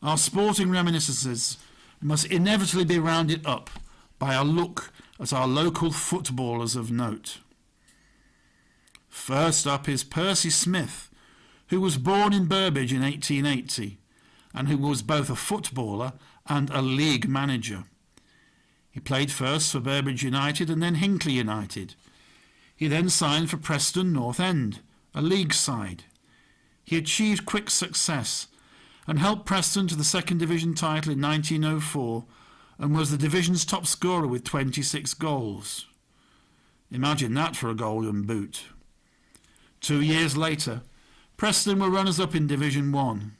Our sporting reminiscences must inevitably be rounded up by a look at our local footballers of note. First up is Percy Smith, who was born in Burbage in 1880 and who was both a footballer and a league manager. He played first for Burbage United and then Hinckley United. He then signed for Preston North End, a league side. He achieved quick success and helped Preston to the second division title in 1904 and was the division's top scorer with 26 goals. Imagine that for a golden boot. 2 years later, Preston were runners-up in Division 1.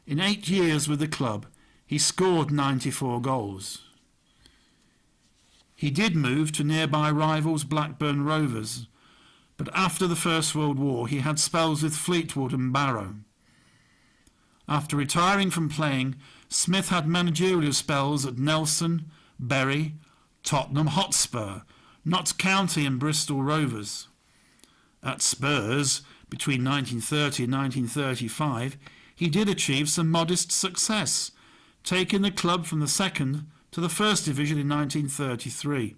In 8 years with the club, he scored 94 goals. He did move to nearby rivals Blackburn Rovers, but after the First World War he had spells with Fleetwood and Barrow. After retiring from playing, Smith had managerial spells at Nelson, Bury, Tottenham Hotspur, Notts County and Bristol Rovers. At Spurs, between 1930 and 1935, he did achieve some modest success, taking the club from the second to the first division in 1933.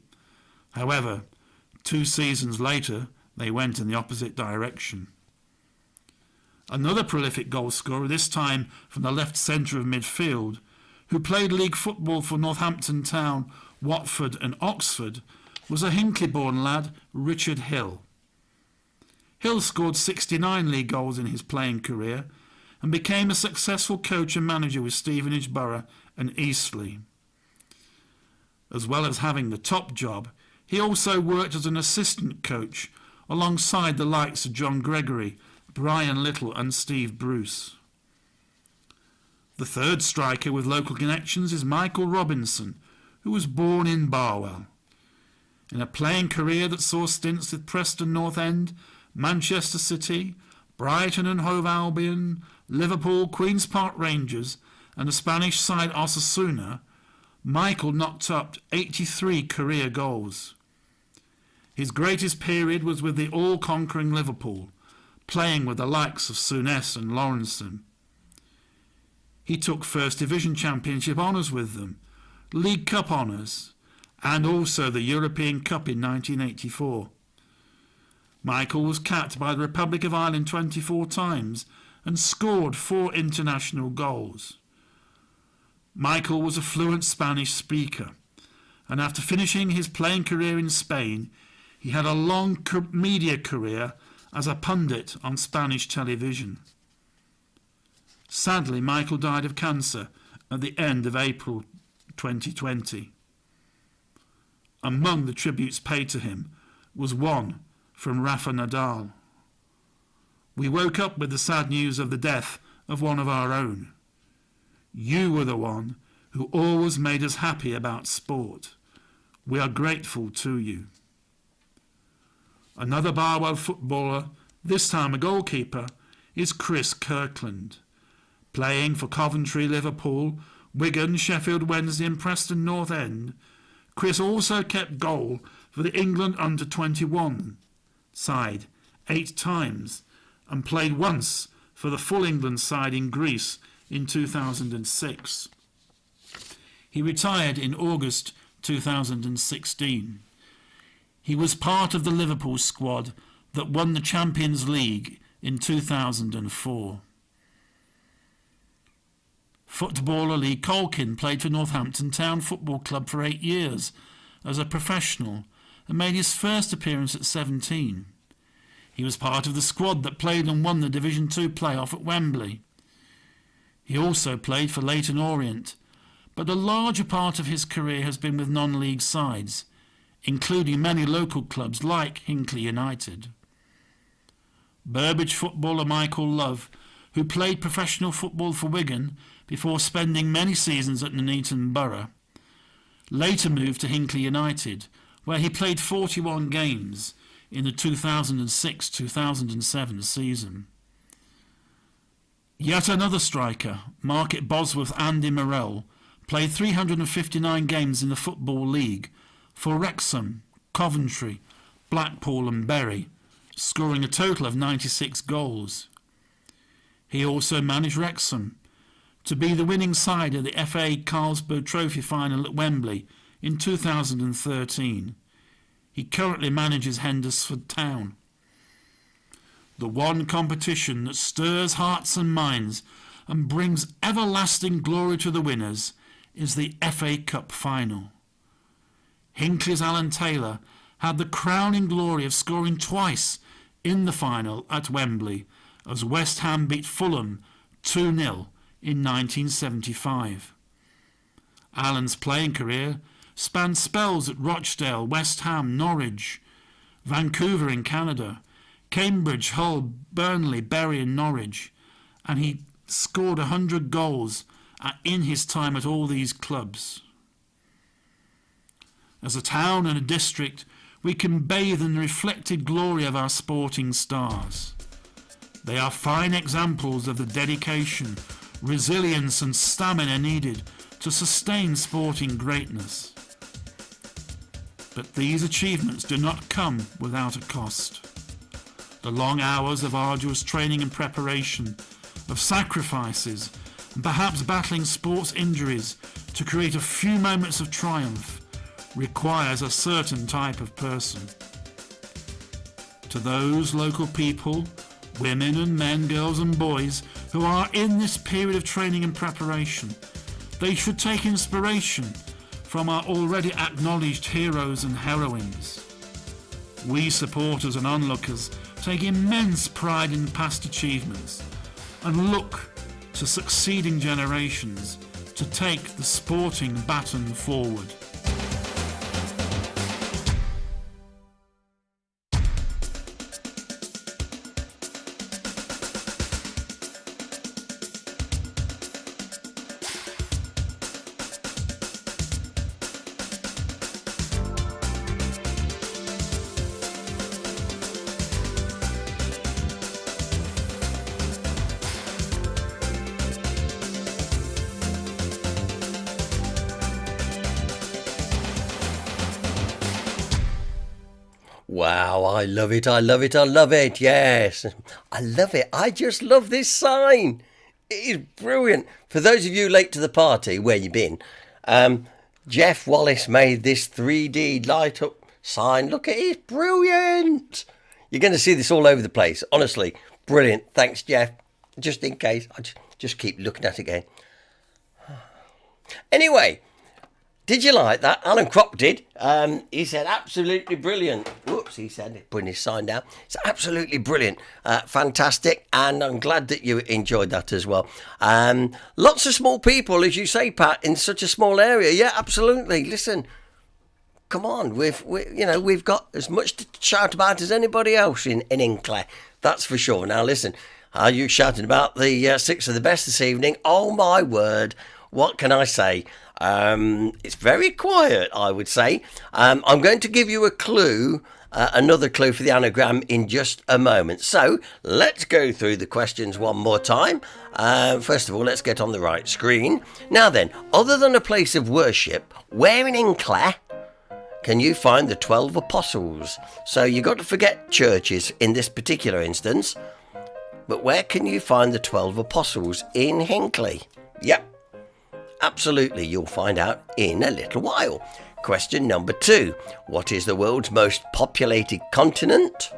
However, 2 seasons later, they went in the opposite direction. Another prolific goalscorer, this time from the left centre of midfield, who played league football for Northampton Town, Watford and Oxford, was a Hinckley-born lad, Richard Hill. Hill scored 69 league goals in his playing career and became a successful coach and manager with Stevenage Borough and Eastleigh. As well as having the top job, he also worked as an assistant coach alongside the likes of John Gregory, Brian Little and Steve Bruce. The third striker with local connections is Michael Robinson, who was born in Barwell. In a playing career that saw stints with Preston North End, Manchester City, Brighton and Hove Albion, Liverpool, Queen's Park Rangers and the Spanish side Osasuna, Michael knocked up 83 career goals. His greatest period was with the all-conquering Liverpool, playing with the likes of Souness and Lawrenson. He took First Division Championship honours with them, League Cup honours, and also the European Cup in 1984. Michael was capped by the Republic of Ireland 24 times and scored 4 international goals. Michael was a fluent Spanish speaker, and after finishing his playing career in Spain, he had a long media career as a pundit on Spanish television. Sadly, Michael died of cancer at the end of April 2020. Among the tributes paid to him was one from Rafa Nadal. We woke up with the sad news of the death of one of our own. You were the one who always made us happy about sport. We are grateful to you. Another Barwell footballer, this time a goalkeeper, is Chris Kirkland. Playing for Coventry, Liverpool, Wigan, Sheffield Wednesday and Preston North End, Chris also kept goal for the England under-21 side 8 times and played once for the full England side in Greece in 2006. He retired in August 2016. He was part of the Liverpool squad that won the Champions League in 2004. Footballer Lee Colkin played for Northampton Town Football Club for 8 years as a professional and made his first appearance at 17. He was part of the squad that played and won the Division 2 playoff at Wembley. He also played for Leyton Orient, but the larger part of his career has been with non-league sides, including many local clubs like Hinckley United. Burbage footballer Michael Love, who played professional football for Wigan before spending many seasons at Nuneaton Borough, later moved to Hinckley United, where he played 41 games in the 2006-2007 season. Yet another striker, Market Bosworth Andy Morell, played 359 games in the Football League for Wrexham, Coventry, Blackpool and Bury, scoring a total of 96 goals. He also managed Wrexham to be the winning side of the FA Carlsberg Trophy final at Wembley in 2013. He currently manages Hendersford Town. The one competition that stirs hearts and minds and brings everlasting glory to the winners is the FA Cup final. Hinckley's Alan Taylor had the crowning glory of scoring twice in the final at Wembley as West Ham beat Fulham 2-0 in 1975. Alan's playing career spanned spells at Rochdale, West Ham, Norwich, Vancouver in Canada, Cambridge, Hull, Burnley, Bury and Norwich, and he scored 100 goals in his time at all these clubs. As a town and a district, we can bathe in the reflected glory of our sporting stars. They are fine examples of the dedication, resilience and stamina needed to sustain sporting greatness. But these achievements do not come without a cost. The long hours of arduous training and preparation, of sacrifices, and perhaps battling sports injuries to create a few moments of triumph requires a certain type of person. To those local people, women and men, girls and boys who are in this period of training and preparation, they should take inspiration from our already acknowledged heroes and heroines. We supporters and onlookers take immense pride in past achievements and look to succeeding generations to take the sporting baton forward. Wow, I love it, I love it, I love it, yes. I love it, I just love this sign. It is brilliant. For those of you late to the party, where you been? Jeff Wallace made this 3D light up sign. Look at it, it's brilliant. You're going to see this all over the place, honestly. Brilliant, thanks Jeff. Just in case, I just keep looking at it again. Anyway, did you like that? Alan Cropp did. He said, absolutely brilliant. Whoops, he said, putting his sign down. It's absolutely brilliant. Fantastic. And I'm glad that you enjoyed that as well. Lots of small people, as you say, Pat, in such a small area. Yeah, absolutely. Listen, come on. We've got as much to shout about as anybody else in Hinckley. That's for sure. Now, listen, are you shouting about the six of the best this evening? Oh, my word. What can I say? It's very quiet, I would say. I'm going to give you a clue, another clue for the anagram in just a moment. So let's go through the questions one more time. First of all, let's get on the right screen. Now then, other than a place of worship, where in Hinckley can you find the 12 apostles? So you've got to forget churches in this particular instance. But where can you find the 12 apostles in Hinckley? Yep. Absolutely, you'll find out in a little while. Question number 2. What is the world's most populated continent?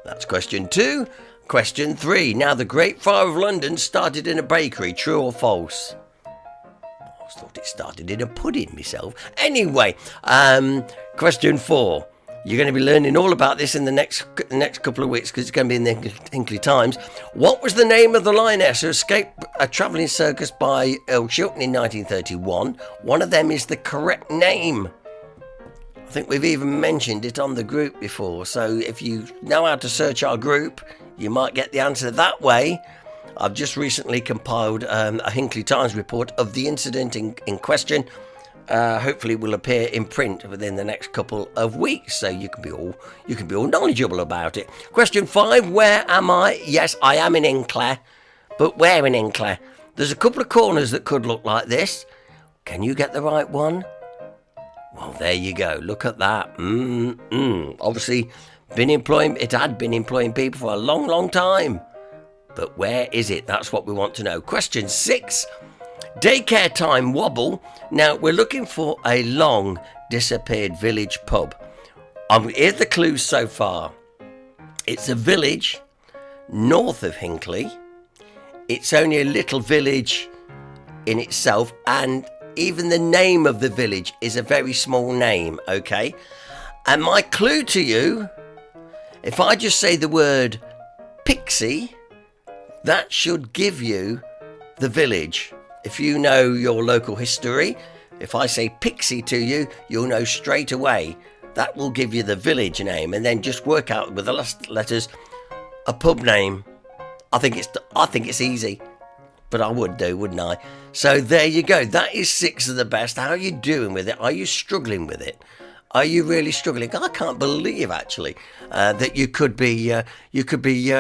That's question 2. Question 3. Now, the Great Fire of London started in a bakery, true or false? I thought it started in a pudding myself. Anyway, question 4. You're going to be learning all about this in the next couple of weeks, because it's going to be in the Hinckley Times. What was the name of the lioness who escaped a travelling circus by Earl Shilton in 1931? One of them is the correct name. I think we've even mentioned it on the group before, so if you know how to search our group, you might get the answer that way. I've just recently compiled a Hinckley Times report of the incident in question. Hopefully will appear in print within the next couple of weeks, so you can be all knowledgeable about it. Question 5, where am I? Yes, I am in Hinckley, but where in Hinckley? There's a couple of corners that could look like this. Can you get the right one? Well, there you go. Look at that. Obviously, it had been employing people for a long, long time. But where is it? That's what we want to know. Question 6. Daycare time wobble. Now, we're looking for a long disappeared village pub. Here's the clues so far. It's a village north of Hinckley. It's only a little village in itself, and even the name of the village is a very small name, okay? And my clue to you, if I just say the word Pixie, that should give you the village. If you know your local history, if I say Pixie to you, you'll know straight away. That will give you the village name, and then just work out with the last letters a pub name. I think it's easy, but I would do, wouldn't I? So there you go. That is 6 of the best. How are you doing with it? Are you struggling with it? Are you really struggling? I can't believe actually that you could be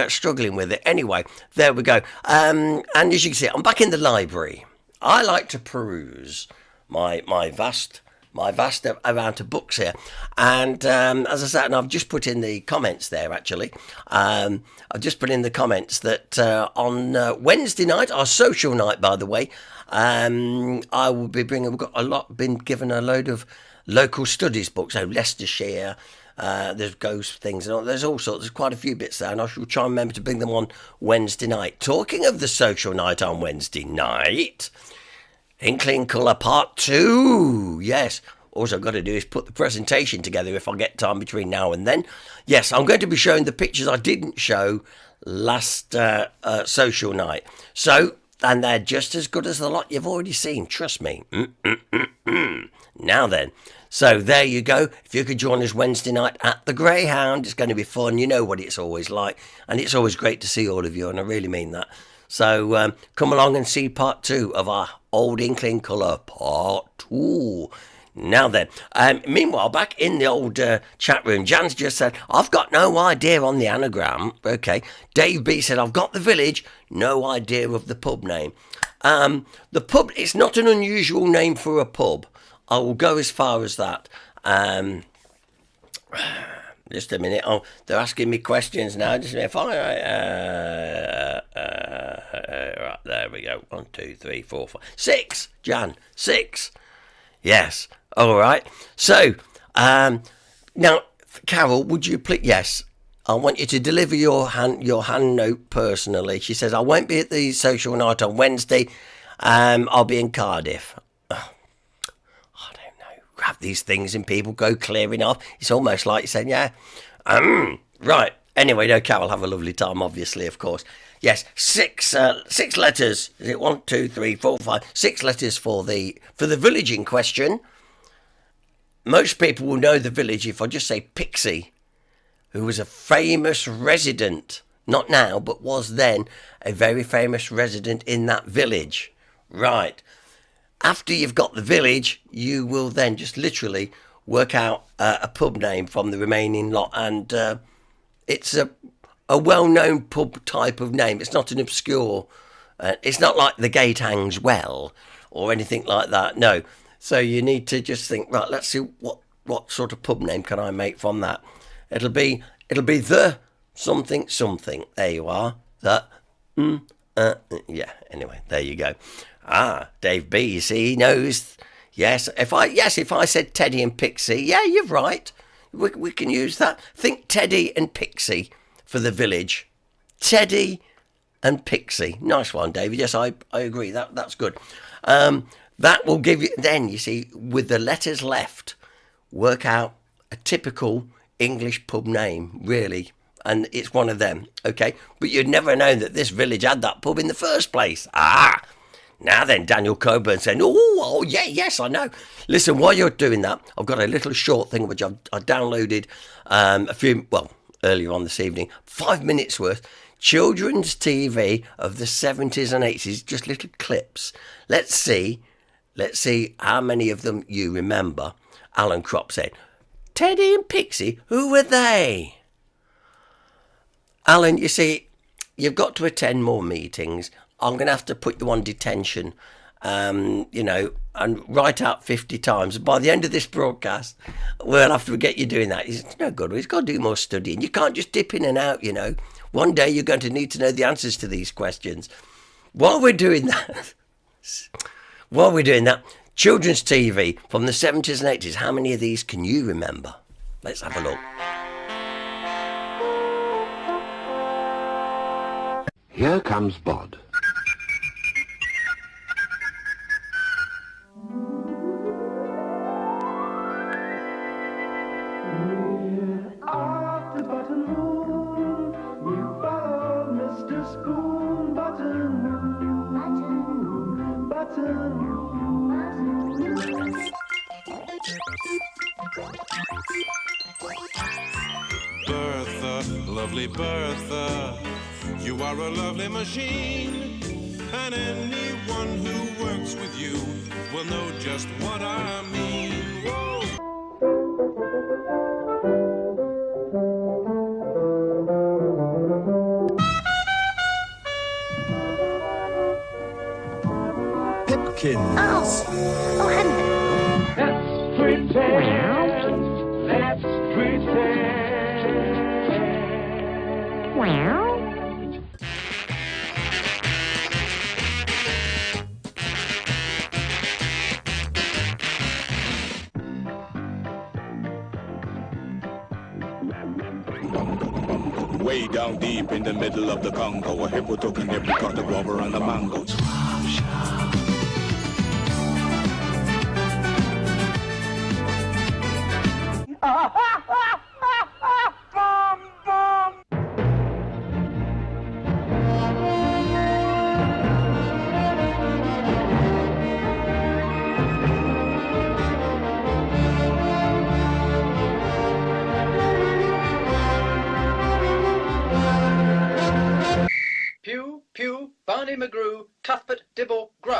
struggling with it. Anyway, there we go. And as you can see, I'm back in the library. I like to peruse my vast amount of books here, and as I said, and I've just put in the comments there actually. I've just put in the comments that on Wednesday night, our social night, by the way, I will be bringing. Been given a load of local studies books, so Leicestershire. There's ghost things, and there's all sorts. There's quite a few bits there, and I shall try and remember to bring them on Wednesday night. Talking of the social night on Wednesday night, Hinckley in Colour Part 2. Yes. All I've got to do is put the presentation together if I get time between now and then. Yes, I'm going to be showing the pictures I didn't show last social night. So, and they're just as good as the lot you've already seen. Trust me. Now then. So there you go. If you could join us Wednesday night at the Greyhound, it's going to be fun. You know what it's always like. And it's always great to see all of you, and I really mean that. So come along and see part 2 of our Old Hinckley in Colour Part 2. Now then, meanwhile, back in the old chat room, Jan's just said, I've got no idea on the anagram. Okay. Dave B said, I've got the village, no idea of the pub name. The pub, it's not an unusual name for a pub. I will go as far as that. Just a minute. Oh, they're asking me questions now. Just a minute. Right, there we go. 1, 2, 3, 4, 5, 6. Jan, 6. Yes. All right. So, now, Carol, would you please? Yes. I want you to deliver your hand note personally. She says, I won't be at the social night on Wednesday. I'll be in Cardiff. I don't know. Have these things and people go clearing off. It's almost like you're saying, yeah. Right. Anyway, no, Carol, have a lovely time, obviously, of course. Yes, 6 letters. Is it 1, 2, 3, 4, 5? 6 letters for the village in question. Most people will know the village if I just say Pixie, who was a famous resident, not now, but was then a very famous resident in that village. Right. After you've got the village, you will then just literally work out a pub name from the remaining lot, and it's a well-known pub type of name. It's not an obscure, it's not like the gate hangs well or anything like that, no. So you need to just think, right, let's see what sort of pub name can I make from that. It'll be the something something. There you are. Yeah, anyway, there you go. Dave B, you see, he knows. Yes, if I said Teddy and Pixie, yeah, you're right. We can use that. Think Teddy and Pixie for the village. Teddy and Pixie. Nice one, David. Yes, I agree. That's good. That will give you, then, you see, with the letters left, work out a typical English pub name, really. And it's one of them, okay? But you'd never known that this village had that pub in the first place. Ah! Now then, Daniel Coburn saying, oh, yeah, yes, I know. Listen, while you're doing that, I've got a little short thing which I downloaded earlier on this evening, 5 minutes worth, children's TV of the 70s and 80s, just little clips. Let's see how many of them you remember. Alan Kropp said, Teddy and Pixie, who were they? Alan, you see, you've got to attend more meetings. I'm going to have to put you on detention, and write out 50 times. By the end of this broadcast, we'll have to get you doing that. It's no good. He's got to do more studying. You can't just dip in and out, One day you're going to need to know the answers to these questions. While we're doing that, children's TV from the 70s and 80s, how many of these can you remember? Let's have a look. Here comes Bod. Off the button moon, you follow Mr. Spoon. Button. Bertha, lovely Bertha, you are a lovely machine, and anyone who works with you will know just what I mean. Whoa. Oh, hello. Let's pretend. Let's pretend. Way down deep in the middle of the Congo, a hippo took a nip, caught the rubber and the mangoes. Pew, pew, Barney McGrew, Cuthbert Dibble Grow.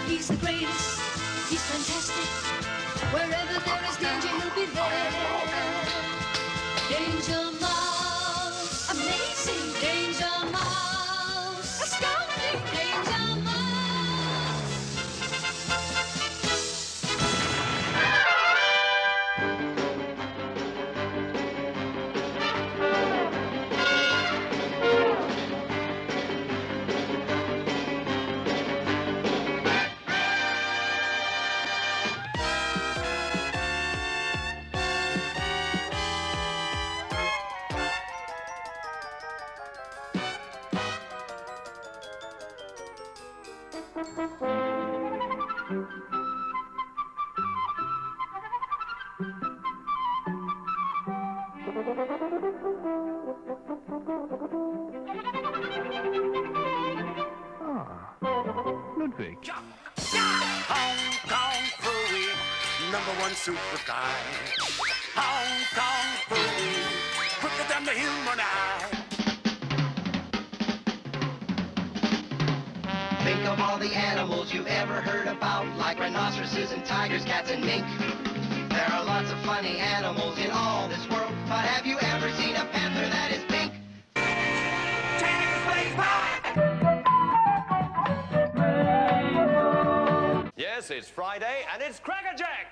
He's the greatest, he's fantastic. Wherever there is danger, he'll be there. Danger Mouse, amazing Danger Mouse, astounding Danger Mouse. Ludwig. Hong Kong Phooey, #1 super guy. Hong Kong Phooey, quicker than the human eye. Think of all the animals you've ever heard about, like rhinoceroses and tigers, cats and mink. There are lots of funny animals in all this world, but have you ever seen a panther that is pink? Yes, it's Friday and it's Cracker Jack.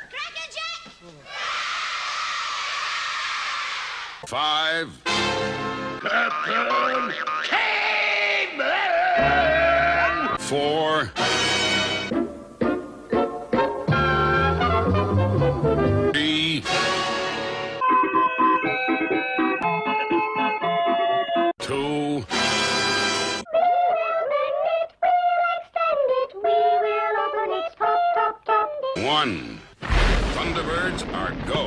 Cracker Jack! 5. Captain Caveman! 4. 3. 2. 1. Thunderbirds are go.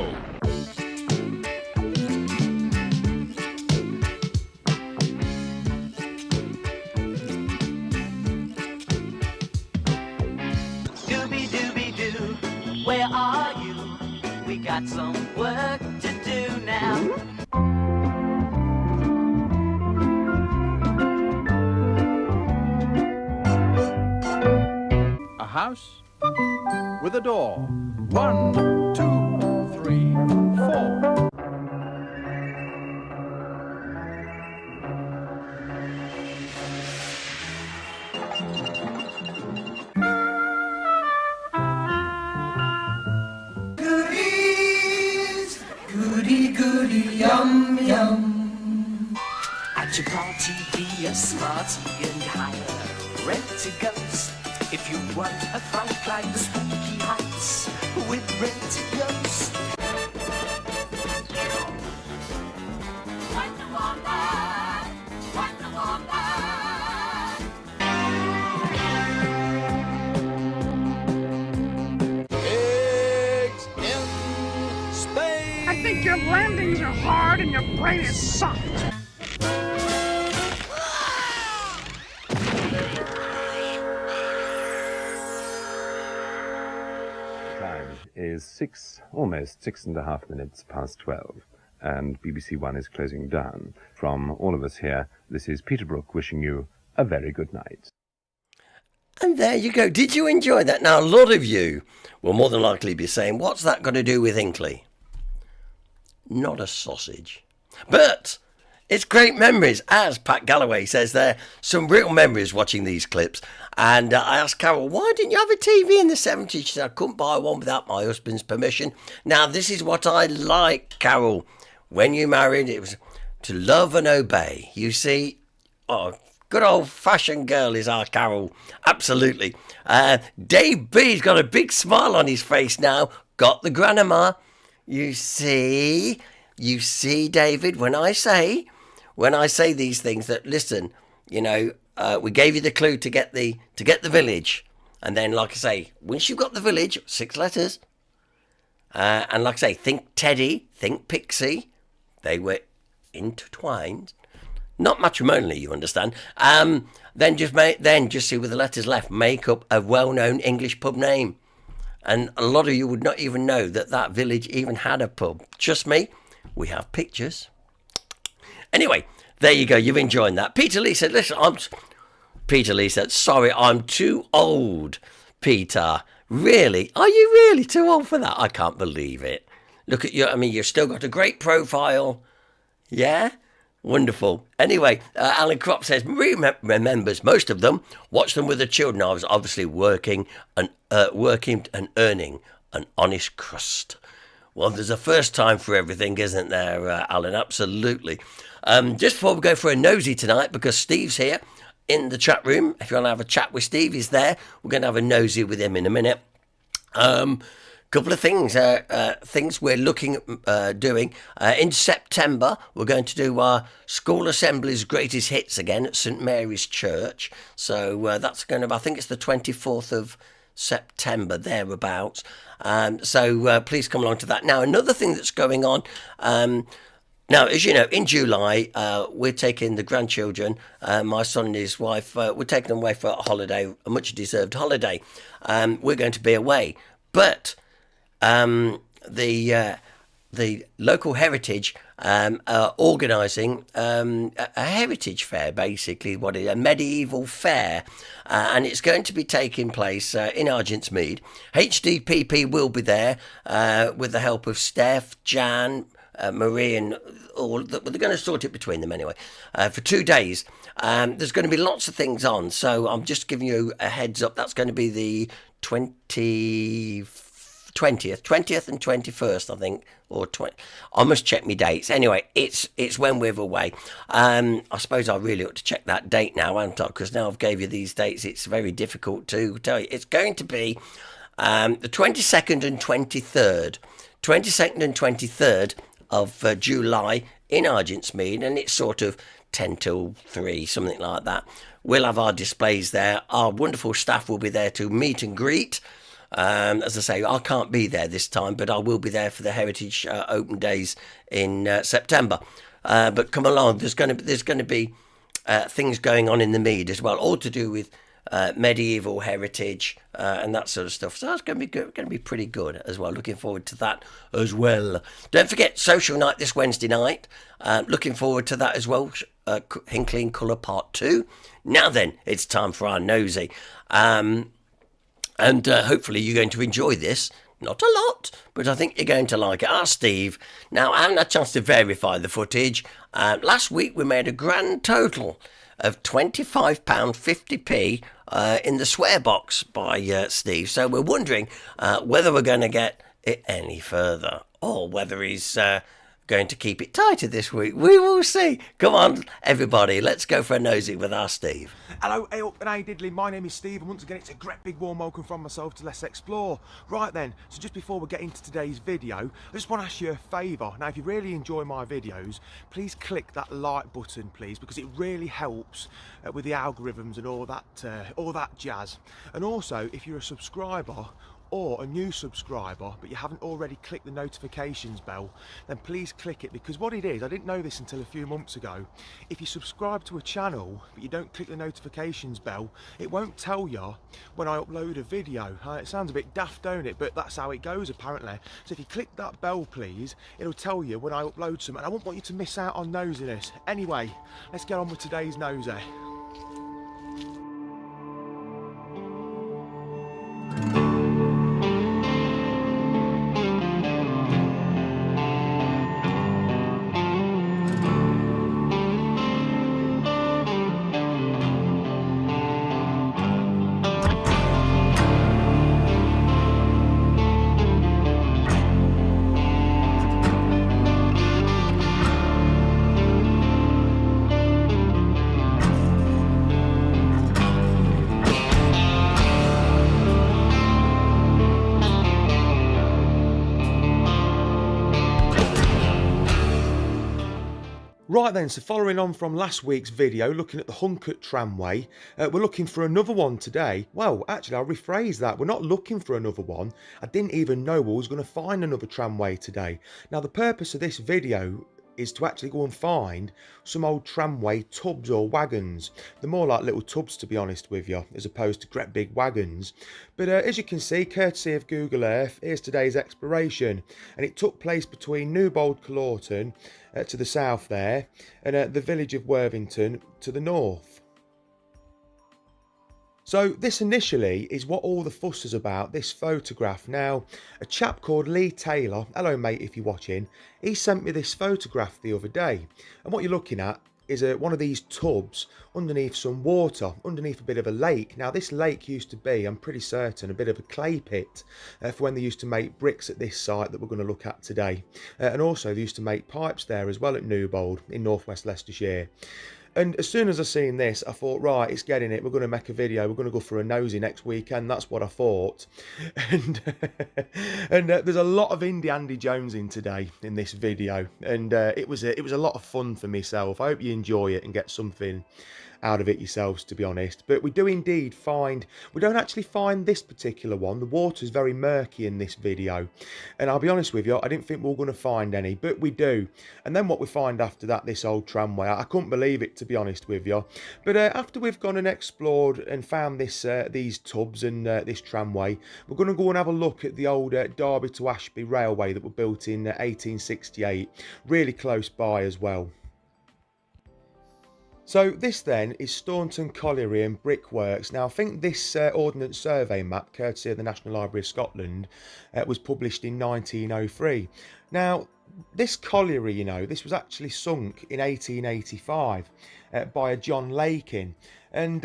Dooby-dooby-doo, where are you? We got some work to do now. A house with a door. 1, 2, 3, 4. Goodies, goody, yum, yum. At your party, be a smarty and hire rent-a-ghost. If you want a funk like the Spooky Heights with rent-a-ghost. Eggs in space. I think your landings are hard and your brain is soft. Is almost 6.5 minutes past 12, and BBC One is closing down. From all of us here, this is Peter Brook wishing you a very good night. And there you go. Did you enjoy that? Now, a lot of you will more than likely be saying, what's that got to do with Hinckley? Not a sausage. But it's great memories. As Pat Galloway says there, some real memories watching these clips. And I asked Carol, why didn't you have a TV in the 70s? She said, I couldn't buy one without my husband's permission. Now, this is what I like, Carol. When you married, it was to love and obey. You see, good old-fashioned girl is our Carol. Absolutely. Dave B's got a big smile on his face now. Got the grandma. You see, David, when I say these things, that listen, you know, we gave you the clue to get the village, and then, like I say, once you've got the village, 6 letters, and like I say, think Teddy, think Pixie, they were intertwined, not matrimonially, you understand. Then just see with the letters left, make up a well-known English pub name, and a lot of you would not even know that village even had a pub. Trust me, we have pictures. Anyway. There you go, you've enjoyed that. Peter Lee said, sorry, I'm too old, Peter. Really? Are you really too old for that? I can't believe it. Look at you, I mean, you've still got a great profile. Yeah? Wonderful. Anyway, Alan Kropp says, remembers most of them, watched them with the children. I was obviously working and earning an honest crust. Well, there's a first time for everything, isn't there, Alan? Absolutely. Just before we go for a nosy tonight, because Steve's here in the chat room. If you want to have a chat with Steve, he's there. We're going to have a nosy with him in a minute. Couple of things we're looking at doing. In September, we're going to do our School Assembly's Greatest Hits again at St Mary's Church. So that's going to, I think it's the 24th of September, thereabouts. So please come along to that. Now, another thing that's going on, now, as you know, in July, we're taking the grandchildren, my son and his wife, we're taking them away for a holiday, a much-deserved holiday. We're going to be away. But the the local heritage are organising a heritage fair, basically, a medieval fair, and it's going to be taking place in Argentsmead. HDPP will be there with the help of Steph, Jan, Marie, and all. They're going to sort it between them anyway for 2 days. There's going to be lots of things on, so I'm just giving you a heads up. That's going to be the 20th and 21st, I think, or 20. I must check my dates. Anyway, it's when we're away. I suppose I really ought to check that date now, haven't I? Because now I've gave you these dates, it's very difficult to tell you. It's going to be the 22nd and 23rd. 22nd and 23rd of July in Argentsmead, and it's sort of 10 till 3, something like that. We'll have our displays there. Our wonderful staff will be there to meet and greet. As I say, I can't be there this time, but I will be there for the Heritage Open Days in September. But come along, there's going to be things going on in the Mead as well, all to do with medieval heritage and that sort of stuff. So that's going to be pretty good as well. Looking forward to that as well. Don't forget social night this Wednesday night. Looking forward to that as well. Hinckley in Colour Part 2. Now then, it's time for our nosy. And hopefully you're going to enjoy this. Not a lot, but I think you're going to like it. Steve. Now, I haven't had a chance to verify the footage. Last week we made a grand total of £25.50p in the swear box by Steve. So we're wondering whether we're going to get it any further or whether he's going to keep it tighter this week. We will see. Come on, everybody, let's go for a nosy with our Steve. Hello, hey up and hey diddly, my name is Steve, and once again it's a great big warm welcome from myself to Let's Explore. Right then, so just before we get into today's video, I just want to ask you a favour. Now, if you really enjoy my videos, please click that like button, please, because it really helps with the algorithms and all that jazz. And also, if you're a subscriber or a new subscriber but you haven't already clicked the notifications bell, then please click it, because what it is, I didn't know this until a few months ago, if you subscribe to a channel but you don't click the notifications bell, it won't tell you when I upload a video. It sounds a bit daft, don't it? But that's how it goes apparently. So if you click that bell, please, it'll tell you when I upload some, and I won't want you to miss out on nosiness. Anyway, let's get on with today's nosy. Right then, so following on from last week's video, looking at the Huncut tramway, we're looking for another one today. Well, actually, I'll rephrase that. We're not looking for another one. I didn't even know we was going to find another tramway today. Now, the purpose of this video is to actually go and find some old tramway tubs or wagons. They're more like little tubs, to be honest with you, as opposed to great big wagons. But as you can see, courtesy of Google Earth, here's today's exploration. And it took place between Newbold Colorton to the south there, and the village of Worthington to the north. So this initially is what all the fuss is about, this photograph. Now, a chap called Lee Taylor, hello mate if you're watching, he sent me this photograph the other day. And what you're looking at is one of these tubs underneath some water, underneath a bit of a lake. Now this lake used to be, I'm pretty certain, a bit of a clay pit for when they used to make bricks at this site that we're going to look at today. And also they used to make pipes there as well at Newbold in northwest Leicestershire. And as soon as I seen this, I thought, right, it's getting it. We're going to make a video. We're going to go for a nosy next weekend. That's what I thought. And there's a lot of indie Andy Jones in today in this video, and it was a lot of fun for myself. I hope you enjoy it and get something out of it yourselves, to be honest. But we do indeed find, we don't actually find this particular one. The water's very murky in this video, and I'll be honest with you, I didn't think we were going to find any, but we do. And then what we find after that, this old tramway, I couldn't believe it, to be honest with you. But after we've gone and explored and found this these tubs and this tramway, we're going to go and have a look at the old Derby to Ashby railway that were built in 1868, really close by as well. So this then is Staunton Colliery and Brickworks. Now I think this Ordnance Survey map, courtesy of the National Library of Scotland, was published in 1903. Now this colliery, you know, this was actually sunk in 1885 by a John Lakin, and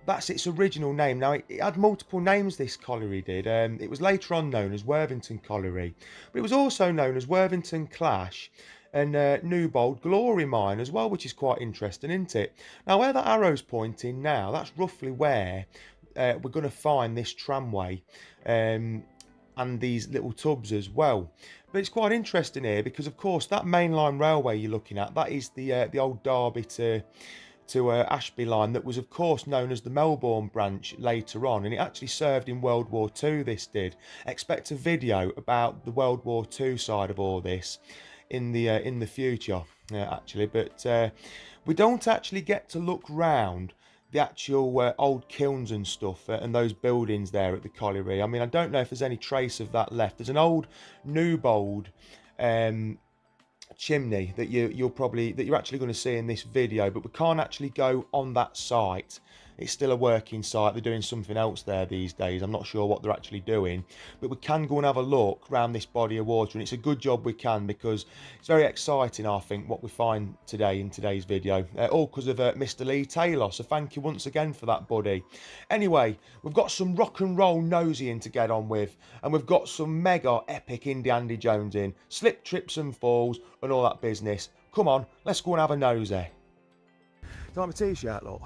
that's its original name. Now it had multiple names, this colliery did. It was later on known as Worthington Colliery, but it was also known as Worthington Clash and Newbold Glory Mine as well, which is quite interesting, isn't it? Now where that arrow's pointing now, that's roughly where we're going to find this tramway and these little tubs as well. But it's quite interesting here because of course that mainline railway you're looking at, that is the old Derby to Ashby line that was of course known as the Melbourne branch later on, and it actually served in World War II, this did. Expect a video about the World War II side of all this in the future actually, but we don't actually get to look round the actual old kilns and stuff and those buildings there at the colliery. I mean, I don't know if there's any trace of that left. There's an old Newbold chimney that you're actually going to see in this video, but we can't actually go on that site. It's still a working site. They're doing something else there these days. I'm not sure what they're actually doing, but we can go and have a look around this body of water, and it's a good job we can, because it's very exciting, I think, what we find today in today's video, all because of Mr. Lee Taylor. So thank you once again for that, buddy. Anyway, we've got some rock and roll noseying to get on with, and we've got some mega epic Indiana Jones in, slip, trips and falls and all that business. Come on, let's go and have a nosy. Do you like my t-shirt, look?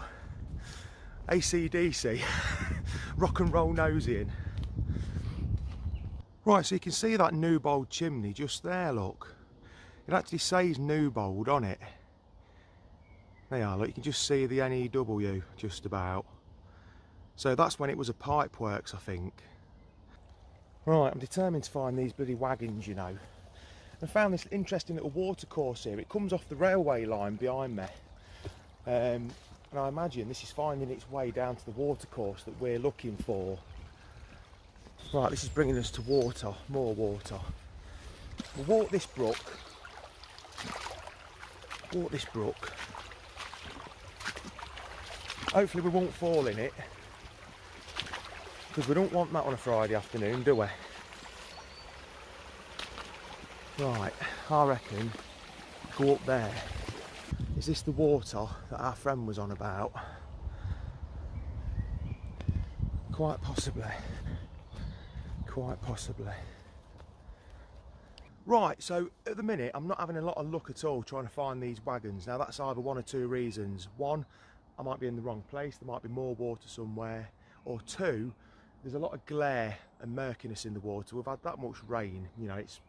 AC/DC, rock and roll noseying. Right, so you can see that Newbold chimney just there, look. It actually says Newbold on it. There you are, look, you can just see the NEW just about. So that's when it was a pipe works, I think. Right, I'm determined to find these bloody wagons, you know. I found this interesting little water course here. It comes off the railway line behind me. And I imagine this is finding its way down to the water course that we're looking for. Right, this is bringing us to water, more water. We'll walk this brook. Hopefully we won't fall in it, because we don't want that on a Friday afternoon, do we? Right, I reckon go up there. Is this the water that our friend was on about? Quite possibly. Quite possibly. Right, so at the minute I'm not having a lot of luck at all trying to find these wagons. Now that's either one or two reasons. One, I might be in the wrong place, there might be more water somewhere. Or two, there's a lot of glare and murkiness in the water. We've had that much rain, you know, it's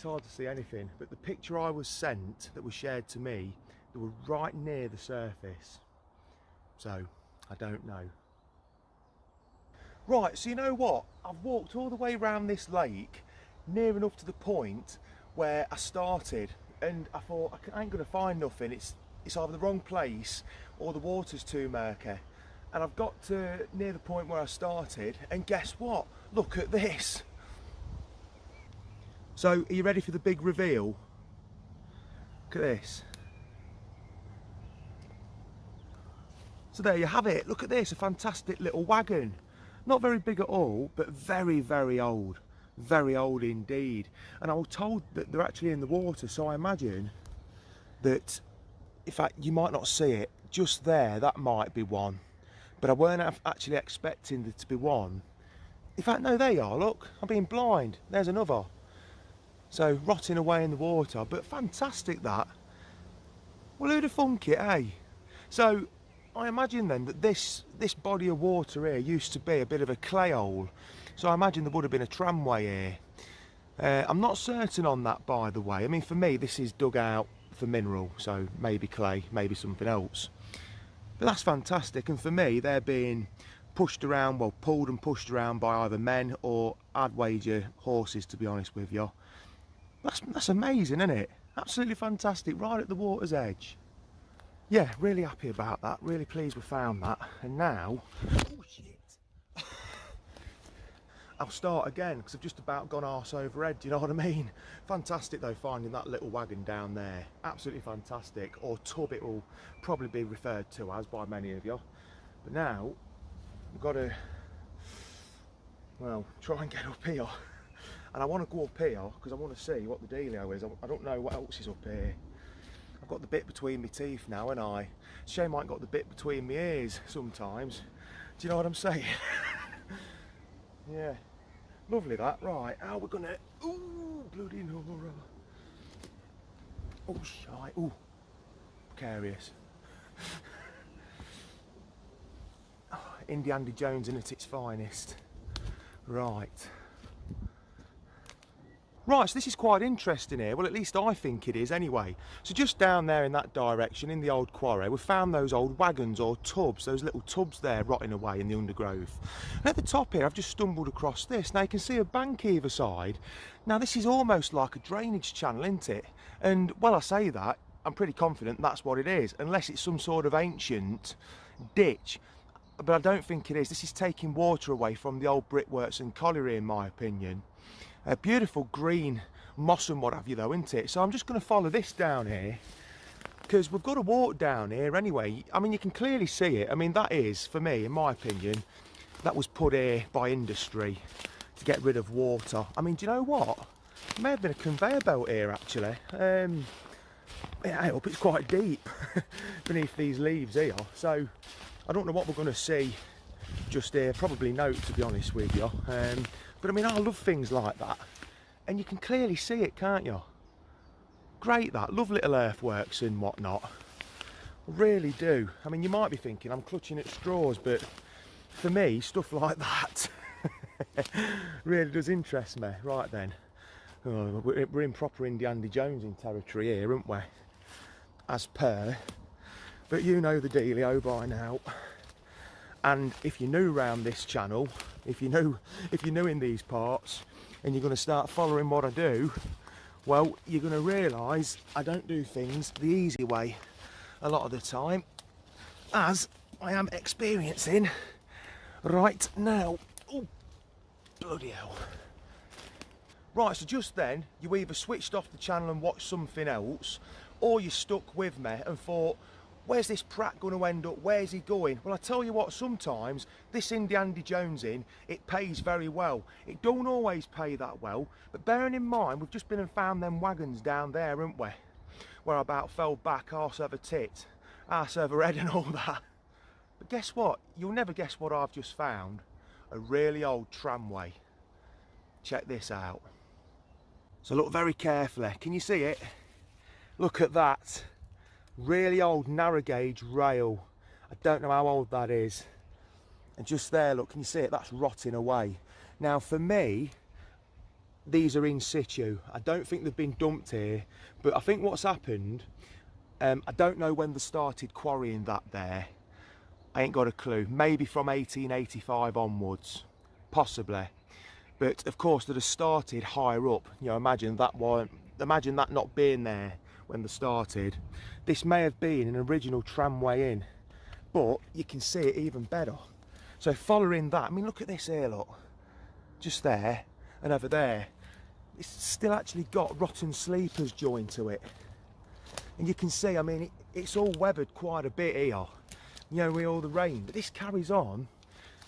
hard to see anything. But the picture I was sent, that was shared to me, they were right near the surface. So, I don't know. Right, so you know what? I've walked all the way around this lake, near enough to the point where I started, and I thought, I ain't going to find nothing. It's either the wrong place or the water's too murky. And I've got to near the point where I started, and guess what? Look at this. So, are you ready for the big reveal? Look at this. So there you have it. Look at this, a fantastic little wagon. Not very big at all, but very, very old. Very old indeed. And I was told that they're actually in the water, so I imagine that, in fact, you might not see it. Just there, that might be one. But I weren't actually expecting there to be one. In fact, no, there you are, look. I'm being blind. There's another. So, rotting away in the water, but fantastic that. Well, who'd have thunk it, eh? So, I imagine then that this body of water here used to be a bit of a clay hole. So I imagine there would have been a tramway here. I'm not certain on that, by the way. I mean, for me, this is dug out for mineral, so maybe clay, maybe something else. But that's fantastic, and for me, they're being pushed around, well, pulled and pushed around by either men or, I'd wager, horses, to be honest with you. That's amazing, isn't it? Absolutely fantastic, right at the water's edge. Yeah, really happy about that, really pleased we found that. And now, oh shit, I'll start again, because I've just about gone arse over head, do you know what I mean? Fantastic though, finding that little wagon down there. Absolutely fantastic, or tub it will probably be referred to as by many of you. But now, we've got to, well, try and get up here. And I want to go up here, because I want to see what the dealio is. I don't know what else is up here. I've got the bit between my teeth now, and I. Shame I ain't got the bit between my ears sometimes. Do you know what I'm saying? Yeah. Lovely that. Right, how we're gonna... Ooh, bloody Nora. Oh, shite. Ooh. Precarious. Oh, Indiana Jones in at its finest. Right. Right, so this is quite interesting here. Well, at least I think it is anyway. So just down there in that direction, in the old quarry, we found those old wagons or tubs, those little tubs there rotting away in the undergrowth. And at the top here, I've just stumbled across this. Now you can see a bank either side. Now this is almost like a drainage channel, isn't it? And, well, I say that, I'm pretty confident that's what it is, unless it's some sort of ancient ditch. But I don't think it is. This is taking water away from the old brickworks and colliery, in my opinion. A beautiful green moss and what have you though, isn't it? So I'm just going to follow this down here, because we've got to walk down here anyway. I mean, you can clearly see it. I mean, that is, for me, in my opinion, that was put here by industry to get rid of water. I mean, do you know what? It may have been a conveyor belt here, actually. Yeah, I hope it's quite deep beneath these leaves here. So I don't know what we're going to see just here. Probably no, to be honest with you. But I mean, I love things like that, and you can clearly see it, can't you? Great that, love little earthworks and whatnot. I really do. I mean, you might be thinking I'm clutching at straws, but for me, stuff like that really does interest me. Right then, oh, we're in proper Indiana Jones in territory here, aren't we? As per, but you know the dealio by now. And if you're new around this channel, if you're new in these parts, and you're going to start following what I do, well, you're going to realise I don't do things the easy way a lot of the time, as I am experiencing right now. Oh, bloody hell. Right, so just then, you either switched off the channel and watched something else, or you stuck with me and thought, where's this prat going to end up? Where's he going? Well, I tell you what, sometimes this Indiana Jonesing, it pays very well. It don't always pay that well, but bearing in mind, we've just been and found them wagons down there, haven't we? Where I about fell back, arse over tit, arse over head and all that. But guess what? You'll never guess what I've just found. A really old tramway. Check this out. So look very carefully. Can you see it? Look at that. Really old narrow gauge rail. I don't know how old that is. And just there, look, can you see it? That's rotting away. Now for me, these are in situ. I don't think they've been dumped here, but I think what's happened, I don't know when they started quarrying that there. I ain't got a clue. Maybe from 1885 onwards, possibly. But of course, they'd have started higher up. You know, imagine that not being there when they started. This may have been an original tramway in, but you can see it even better. So following that, I mean, look at this here, look. Just there and over there. It's still actually got rotten sleepers joined to it. And you can see, I mean, it's all weathered quite a bit here, you know, with all the rain, but this carries on.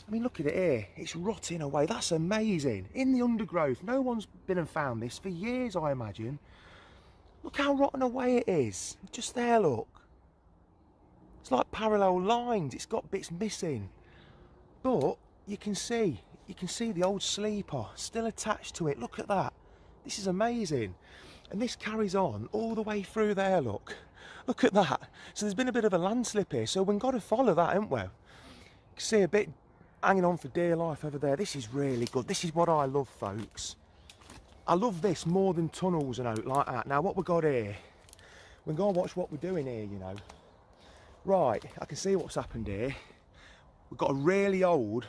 I mean, look at it here, it's rotting away. That's amazing. In the undergrowth, no one's been and found this for years, I imagine. Look how rotten away it is. Just there, look. It's like parallel lines. It's got bits missing. But you can see the old sleeper still attached to it. Look at that. This is amazing. And this carries on all the way through there, look. Look at that. So there's been a bit of a landslip here. So we've got to follow that, haven't we? You can see a bit hanging on for dear life over there. This is really good. This is what I love, folks. I love this more than tunnels and out like that. Now what we got here, we're going to watch what we're doing here, you know. Right, I can see what's happened here. We've got a really old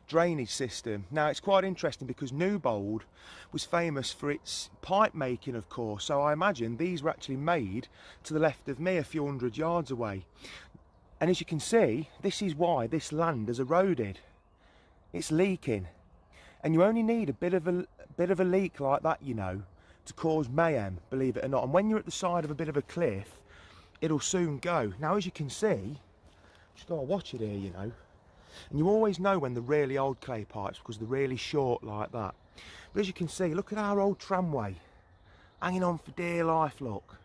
drainage system. Now it's quite interesting because Newbold was famous for its pipe making, of course, so I imagine these were actually made to the left of me a few hundred yards away. And as you can see, this is why this land has eroded. It's leaking, and you only need a bit of a leak like that, you know, to cause mayhem, believe it or not. And when you're at the side of a bit of a cliff, it'll soon go. Now as you can see, just gotta watch it here, you know. And you always know when they're really old clay pipes because they're really short like that. But as you can see, look at our old tramway. Hanging on for dear life, look.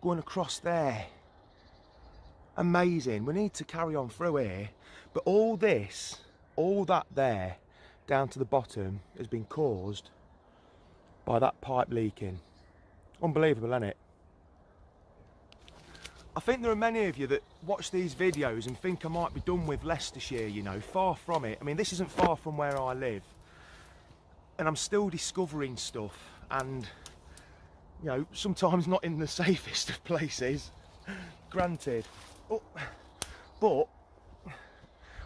Going across there. Amazing. We need to carry on through here. But all this, all that there, down to the bottom, has been caused by that pipe leaking. Unbelievable, isn't it? I think there are many of you that watch these videos and think I might be done with Leicestershire, you know. Far from it. I mean, this isn't far from where I live. And I'm still discovering stuff. And, you know, sometimes not in the safest of places. Granted. Oh, but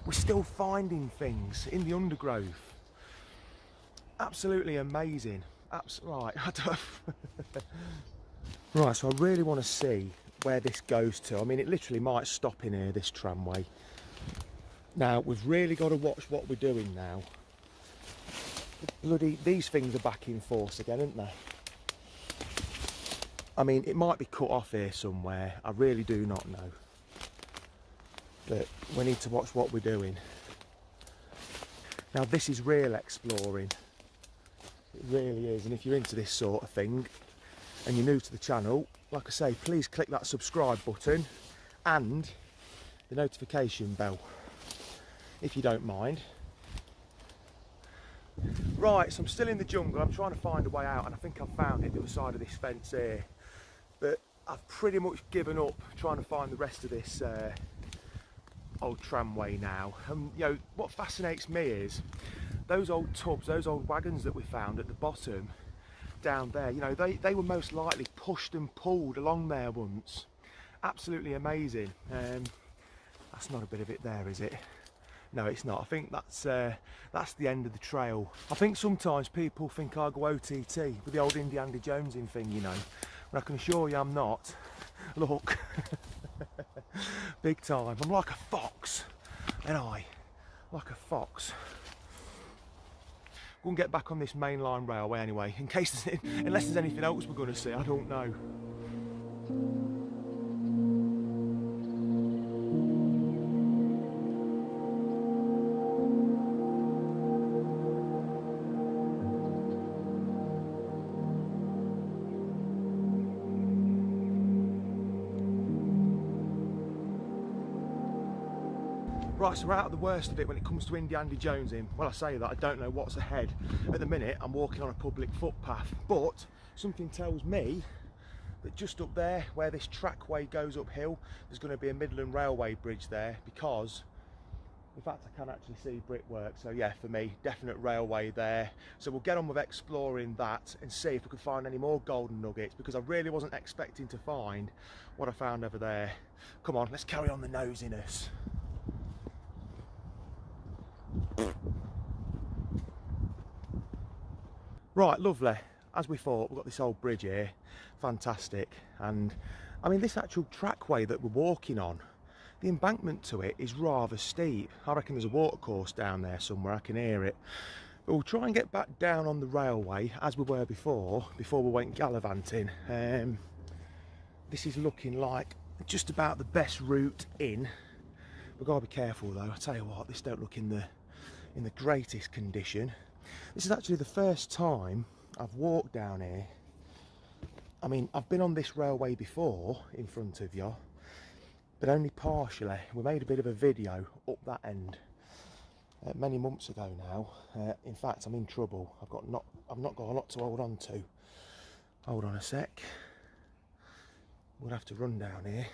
we're still finding things in the undergrowth. Absolutely amazing. Right, right, so I really want to see where this goes to. I mean, it literally might stop in here, this tramway. Now, we've really got to watch what we're doing now. Bloody, these things are back in force again, aren't they? I mean, it might be cut off here somewhere. I really do not know. But we need to watch what we're doing. Now, this is real exploring. It really is. And if you're into this sort of thing and you're new to the channel, like I say, please click that subscribe button and the notification bell, if you don't mind. Right, so I'm still in the jungle. I'm trying to find a way out, and I think I've found it the other side of this fence here. But I've pretty much given up trying to find the rest of this old tramway now. And you know, what fascinates me is those old tubs, those old wagons that we found at the bottom down there, you know, they were most likely pushed and pulled along there once. Absolutely amazing. That's not a bit of it there, is it? No, it's not. I think that's the end of the trail. I think sometimes people think I go OTT with the old Indiana Jonesing thing, you know, and I can assure you I'm not. Look, big time. I'm like a fox, and like a fox. We'll get back on this mainline railway anyway, in case unless there's anything else we're going to see, I don't know. Right, so we're out of the worst of it when it comes to Indiana Jonesing. Well, I say that, I don't know what's ahead. At the minute, I'm walking on a public footpath, but something tells me that just up there, where this trackway goes uphill, there's going to be a Midland Railway bridge there, because, in fact, I can actually see brickwork. So yeah, for me, definite railway there. So we'll get on with exploring that and see if we can find any more golden nuggets, because I really wasn't expecting to find what I found over there. Come on, let's carry on the nosiness. Right, lovely. As we thought, we've got this old bridge here. Fantastic. And I mean, this actual trackway that we're walking on, the embankment to it is rather steep. I reckon there's a watercourse down there somewhere, I can hear it. But we'll try and get back down on the railway as we were before we went gallivanting. This is looking like just about the best route in. We've got to be careful though. I tell you what, this don't look in the greatest condition. This is actually the first time I've walked down here. I mean, I've been on this railway before in front of you, but only partially. We made a bit of a video up that end many months ago now. In fact, I'm in trouble. I've not got a lot to hold on to. Hold on a sec. We'll have to run down here.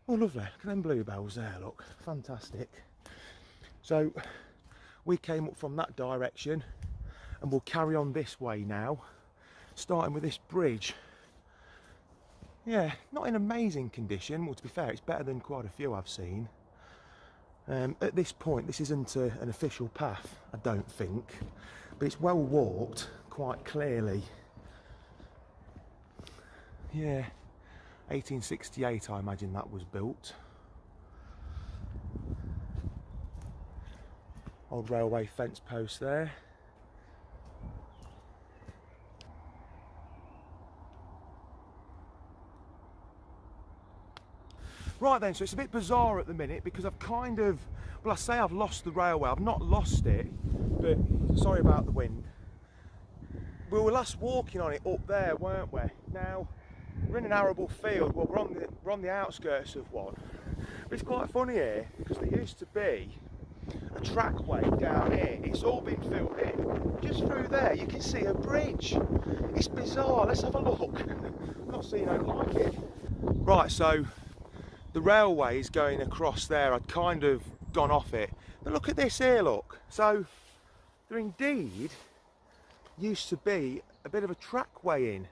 Oh, lovely. Look at them bluebells there, look. Fantastic. So, we came up from that direction and we'll carry on this way now, starting with this bridge. Yeah, not in amazing condition. Well, to be fair, it's better than quite a few I've seen. At this point, this isn't an official path, I don't think, but it's well walked, quite clearly. Yeah, 1868 I imagine that was built. Old railway fence post there. Right then, so it's a bit bizarre at the minute because I've kind of, well, I say I've lost the railway. I've not lost it, but sorry about the wind. We were last walking on it up there, weren't we? Now, we're in an arable field. Well, we're on the outskirts of one. But it's quite funny here because there used to be a trackway down here. It's all been filled in. Just through there, you can see a bridge. It's bizarre. Let's have a look. I've not seen anything like it. Right, so the railway is going across there. I'd kind of gone off it. But look at this here, look. So there indeed used to be a bit of a trackway in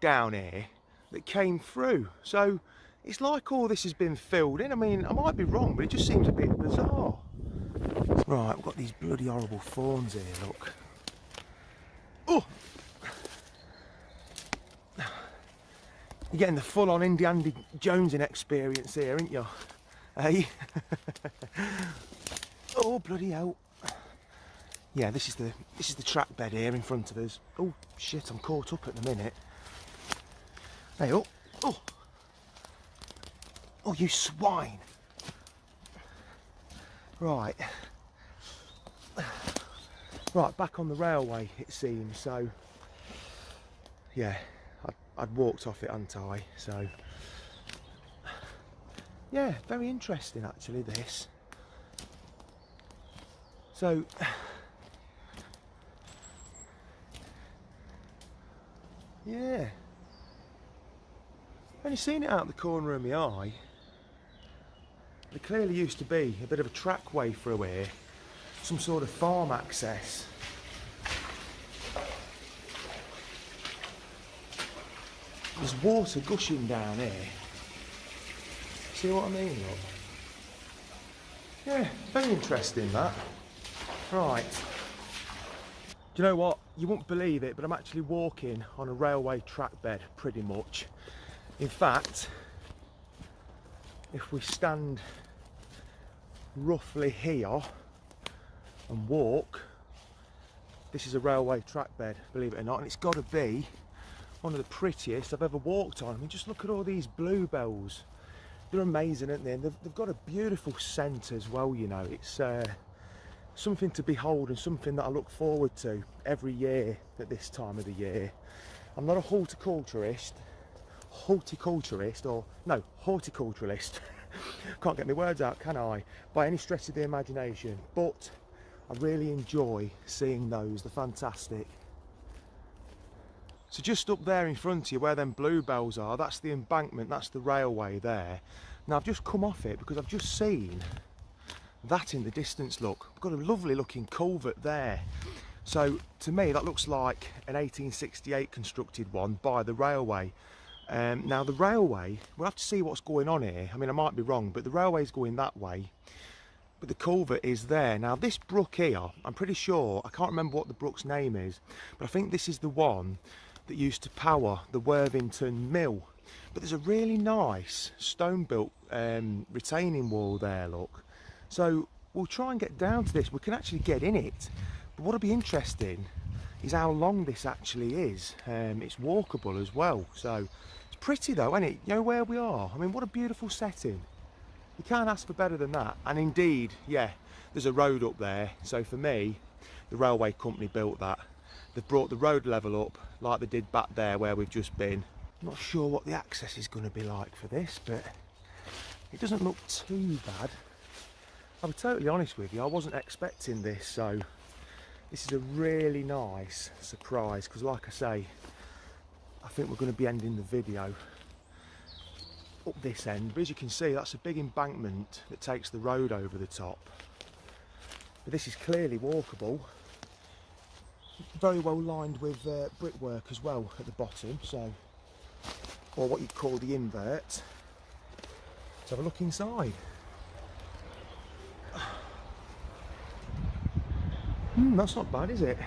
down here that came through. So it's like all this has been filled in. I mean, I might be wrong, but it just seems a bit bizarre. Right, we've got these bloody horrible thorns here, look. Oh! You're getting the full-on Indiana Jonesing experience here, aren't you? Hey? Oh, bloody hell. Yeah, this is the track bed here in front of us. Oh, shit, I'm caught up at the minute. Hey, oh! Oh! Oh, you swine! Right. Right, back on the railway, it seems, so... Yeah. I'd walked off it, hadn't I? So, yeah, very interesting actually, this. So, yeah. Only seen it out the corner of my eye. There clearly used to be a bit of a trackway through here, some sort of farm access. There's water gushing down here. See what I mean, look? Yeah, very interesting that. Right. Do you know what? You won't believe it, but I'm actually walking on a railway track bed, pretty much. In fact, if we stand roughly here and walk, this is a railway track bed, believe it or not, and it's got to be one of the prettiest I've ever walked on. I mean, just look at all these bluebells. They're amazing, aren't they? And they've got a beautiful scent as well, you know. It's something to behold and something that I look forward to every year at this time of the year. I'm not a horticulturalist, can't get my words out, can I, by any stretch of the imagination, but I really enjoy seeing those. They're fantastic. So just up there in front of you where them bluebells are, that's the embankment, that's the railway there. Now I've just come off it because I've just seen that in the distance, look. We've got a lovely looking culvert there. So to me that looks like an 1868 constructed one by the railway. Now the railway, we'll have to see what's going on here. I mean, I might be wrong, but the railway's going that way. But the culvert is there. Now this brook here, I'm pretty sure, I can't remember what the brook's name is, but I think this is the one that used to power the Worthington mill. But there's a really nice stone built retaining wall there, look. So we'll try and get down to this. We can actually get in it, but what'll be interesting is how long this actually is. It's walkable as well, so it's pretty though, isn't it? You know where we are? I mean, what a beautiful setting. You can't ask for better than that. And indeed, yeah, there's a road up there, so for me, the railway company built that. They've brought the road level up like they did back there where we've just been. I'm not sure what the access is going to be like for this, but it doesn't look too bad. I'll be totally honest with you, I wasn't expecting this, so this is a really nice surprise, because like I say, I think we're going to be ending the video up this end, but as you can see, that's a big embankment that takes the road over the top. But this is clearly walkable. Very well lined with brickwork as well at the bottom, so or what you'd call the invert. Let's have a look inside. That's not bad, is it?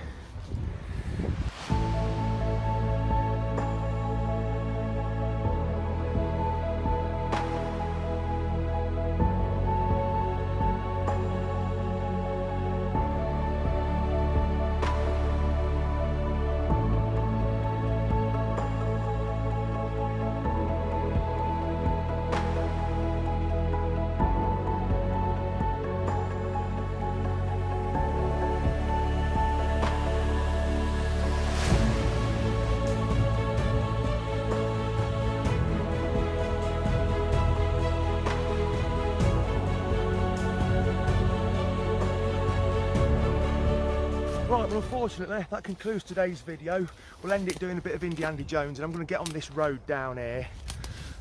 Right, well unfortunately that concludes today's video. We'll end it doing a bit of Indiana Jones, and I'm going to get on this road down here,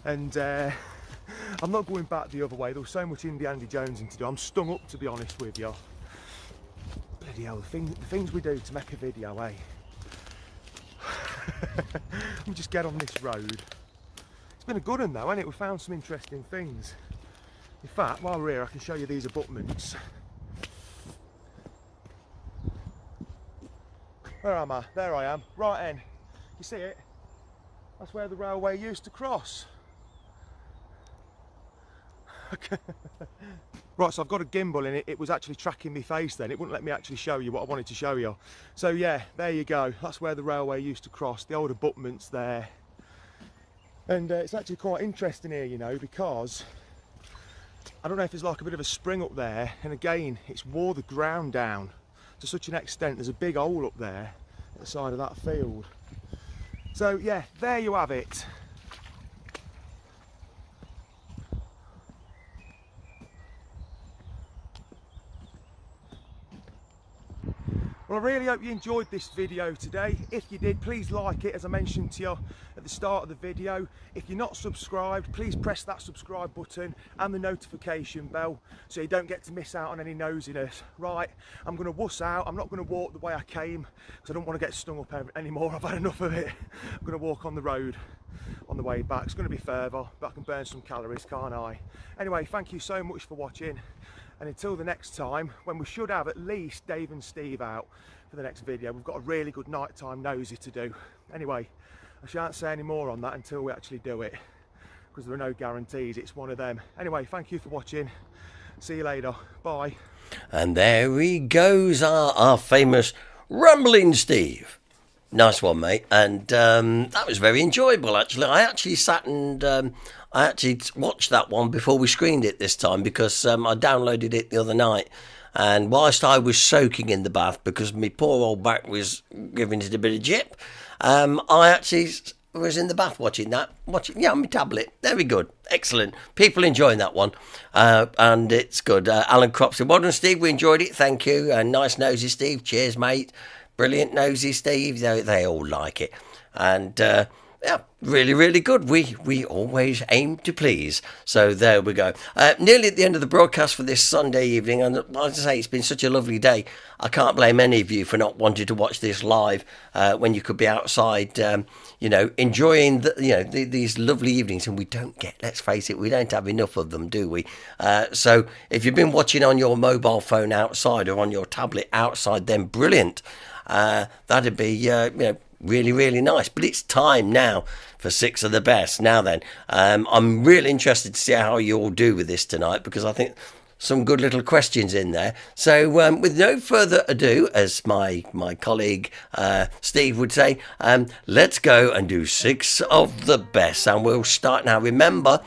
and I'm not going back the other way. There was so much Indiana Jonesing to do. I'm stung up, to be honest with you. Bloody hell, the things we do to make a video, eh? Let me just get on this road. It's been a good one though, hasn't it? We found some interesting things. In fact, while we're here I can show you these abutments. Where am I? There I am, right in. You see it? That's where the railway used to cross. Right, so I've got a gimbal in it. It was actually tracking my face then. It wouldn't let me actually show you what I wanted to show you. So yeah, there you go. That's where the railway used to cross, the old abutments there. And it's actually quite interesting here, you know, because I don't know if there's like a bit of a spring up there, and again, it's wore the ground down to such an extent. There's a big hole up there at the side of that field. So yeah, there you have it. Well, I really hope you enjoyed this video today. If you did, please like it, as I mentioned to you at the start of the video. If you're not subscribed, please press that subscribe button and the notification bell so you don't get to miss out on any nosiness. Right, I'm going to wuss out. I'm not going to walk the way I came because I don't want to get stung up anymore. I've had enough of it. I'm going to walk on the road on the way back. It's going to be further, but I can burn some calories, can't I? Anyway, thank you so much for watching. And until the next time, when we should have at least Dave and Steve out for the next video, we've got a really good nighttime nosy to do. Anyway, I shan't say any more on that until we actually do it, because there are no guarantees. It's one of them. Anyway, thank you for watching. See you later. Bye. And there he goes, our famous Rumbling Steve. Nice one, mate. And that was very enjoyable, actually. I actually sat and I actually watched that one before we screened it this time, because I downloaded it the other night. And whilst I was soaking in the bath because my poor old back was giving it a bit of jip, I actually was in the bath watching that. Yeah, on my tablet. Very good. Excellent. People enjoying that one. And it's good. Alan Cropp said, well done, Steve. We enjoyed it. Thank you. Nice nosy, Steve. Cheers, mate. Brilliant nosy, Steve. They all like it. And yeah, really, really good. We always aim to please. So there we go. Nearly at the end of the broadcast for this Sunday evening. And as I say, it's been such a lovely day. I can't blame any of you for not wanting to watch this live when you could be outside, enjoying these lovely evenings. And we don't get, let's face it, we don't have enough of them, do we? So if you've been watching on your mobile phone outside or on your tablet outside, then brilliant. That'd be, really, really nice. But it's time now for Six of the Best. Now then, I'm really interested to see how you all do with this tonight, because I think some good little questions in there. So with no further ado, as my colleague Steve would say, let's go and do Six of the Best. And we'll start now. Remember,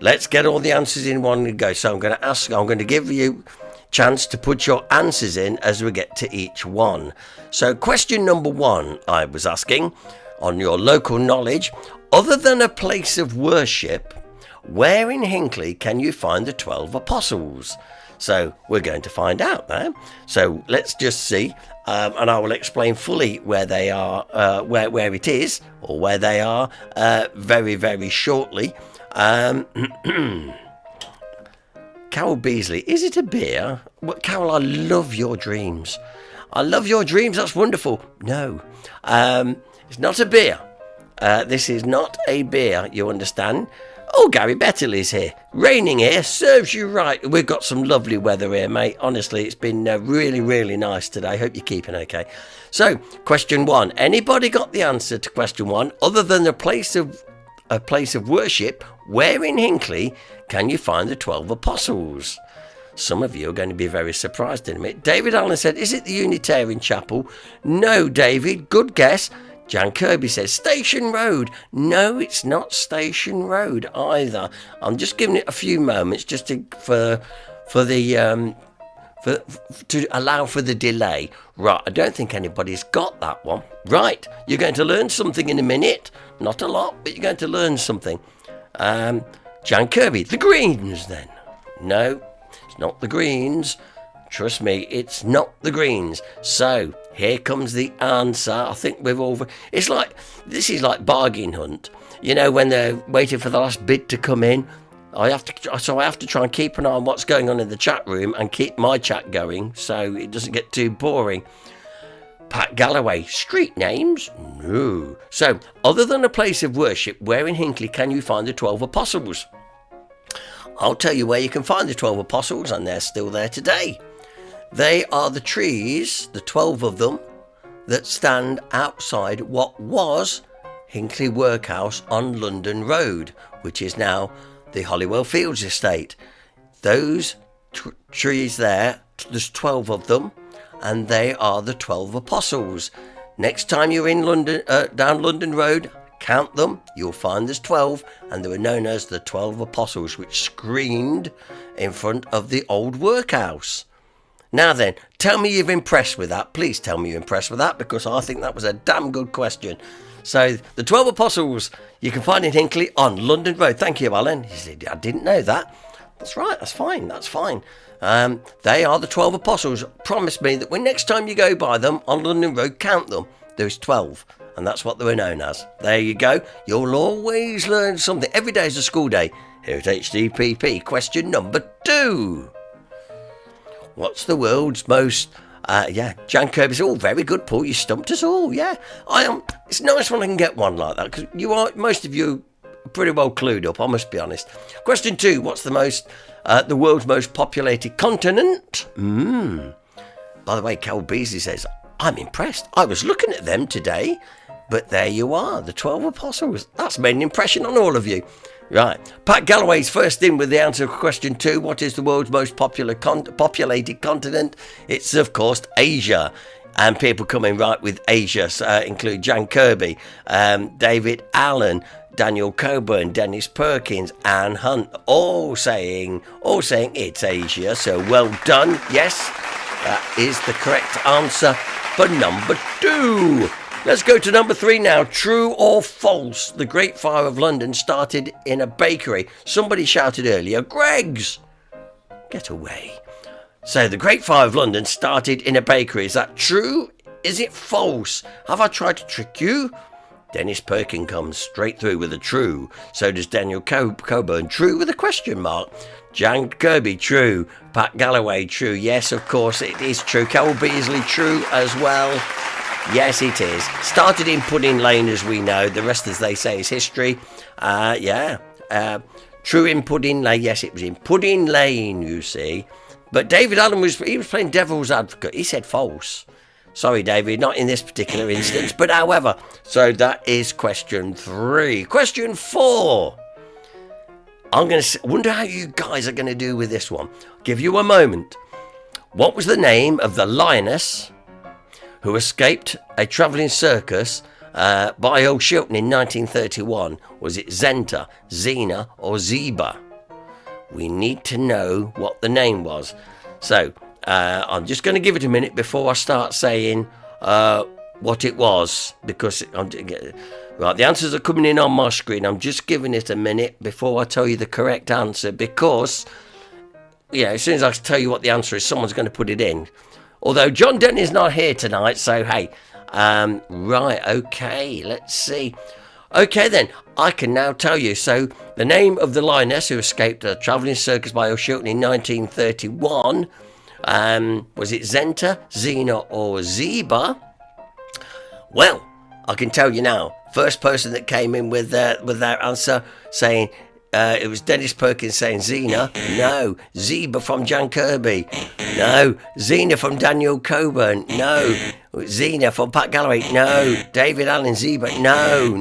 let's get all the answers in one go. So I'm going to give you chance to put your answers in as we get to each one. So question number 1, I was asking, on your local knowledge, other than a place of worship, where in Hinckley can you find the 12 apostles? So we're going to find out there. So let's just see, and I will explain fully where they are, where it is, or where they are very, very shortly. Carol Beasley, is it a beer? Well, Carol, I love your dreams. I love your dreams, that's wonderful. No, it's not a beer. This is not a beer, you understand? Oh, Gary Bettley's here. Raining here, serves you right. We've got some lovely weather here, mate. Honestly, it's been really, really nice today. Hope you're keeping okay. So, question 1. Anybody got the answer to question 1? Other than a place of worship, where in Hinckley can you find the 12 apostles? Some of you are going to be very surprised in a minute. David Allen said, is it the Unitarian Chapel? No, David. Good guess. Jan Kirby says Station Road. No, it's not Station Road either. I'm just giving it a few moments just to allow for the delay. Right, I don't think anybody's got that one. Right, you're going to learn something in a minute. Not a lot, but you're going to learn something. Jan Kirby, the Greens then. No, it's not the Greens. Trust me, it's not the Greens. So, here comes the answer. I think we've all... This is like bargain hunt. You know, when they're waiting for the last bid to come in. I have to try and keep an eye on what's going on in the chat room and keep my chat going so it doesn't get too boring. Pat Galloway, street names? No. So, other than a place of worship, where in Hinckley can you find the 12 apostles? I'll tell you where you can find the 12 apostles, and they're still there today. They are the trees, the 12 of them, that stand outside what was Hinckley Workhouse on London Road, which is now the Hollywell Fields estate. Those trees there, there's 12 of them, and they are the 12 apostles. Next time you're in London, down London Road, count them, you'll find there's 12, and they were known as the 12 apostles, which screamed in front of the old workhouse. Now then, tell me you're impressed with that. Please tell me you're impressed with that, because I think that was a damn good question. So, the 12 apostles you can find in Hinckley on London Road. Thank you, Alan. He said, I didn't know that. That's right, that's fine. They are the 12 apostles. Promise me that when next time you go by them on London Road, count them. There's 12, and that's what they were known as. There you go. You'll always learn something. Every day is a school day here at HDPP. Question number 2. What's the world's most... Jan Kirby said, oh, very good, Paul. You stumped us all. Yeah, I am. It's nice when I can get one like that, because most of you are pretty well clued up, I must be honest. Question 2. What's the world's most populated continent? By the way, Cal Beasley says, I'm impressed. I was looking at them today, but there you are, the 12 apostles. That's made an impression on all of you. Right, Pat Galloway's first in with the answer to question 2. What is the world's most populated continent? It's, of course, Asia. And people coming right with Asia include Jan Kirby, David Allen, Daniel Coburn, Dennis Perkins, Anne Hunt, all saying it's Asia. So well done. Yes, that is the correct answer for number 2. Let's go to number 3 now. True or false? The Great Fire of London started in a bakery. Somebody shouted earlier, Greggs! Get away. So, the Great Fire of London started in a bakery. Is that true? Is it false? Have I tried to trick you? Dennis Perkin comes straight through with a true. So does Daniel Coburn. True with a question mark. Jan Kirby, true. Pat Galloway, true. Yes, of course, it is true. Cal Beasley, true as well. Yes, it is. Started in Pudding Lane, as we know. The rest, as they say, is history. True in Pudding Lane. Yes, it was in Pudding Lane, you see. But David Allen was playing devil's advocate. He said false. Sorry, David, not in this particular instance. But however, so that is question 3. Question 4. I'm going to wonder how you guys are going to do with this one. I'll give you a moment. What was the name of the lioness who escaped a travelling circus by Old Shilton in 1931? Was it Zenta, Xena, or Zeba? We need to know what the name was. So, I'm just going to give it a minute before I start saying what it was, because right, the answers are coming in on my screen. I'm just giving it a minute before I tell you the correct answer, because as soon as I tell you what the answer is, someone's going to put it in. Although John Denton's not here tonight, so hey. Right, okay, let's see. Okay then, I can now tell you. So, the name of the lioness who escaped a travelling circus by Old Shilton in 1931, was it Zenta, Xena, or Zeba? Well, I can tell you now, first person that came in with their answer saying it was Dennis Perkins saying Xena. No. Zeba from Jan Kirby. No. Xena from Daniel Coburn. No. Xena from Pat Galloway. No. David Allen Zeba. No.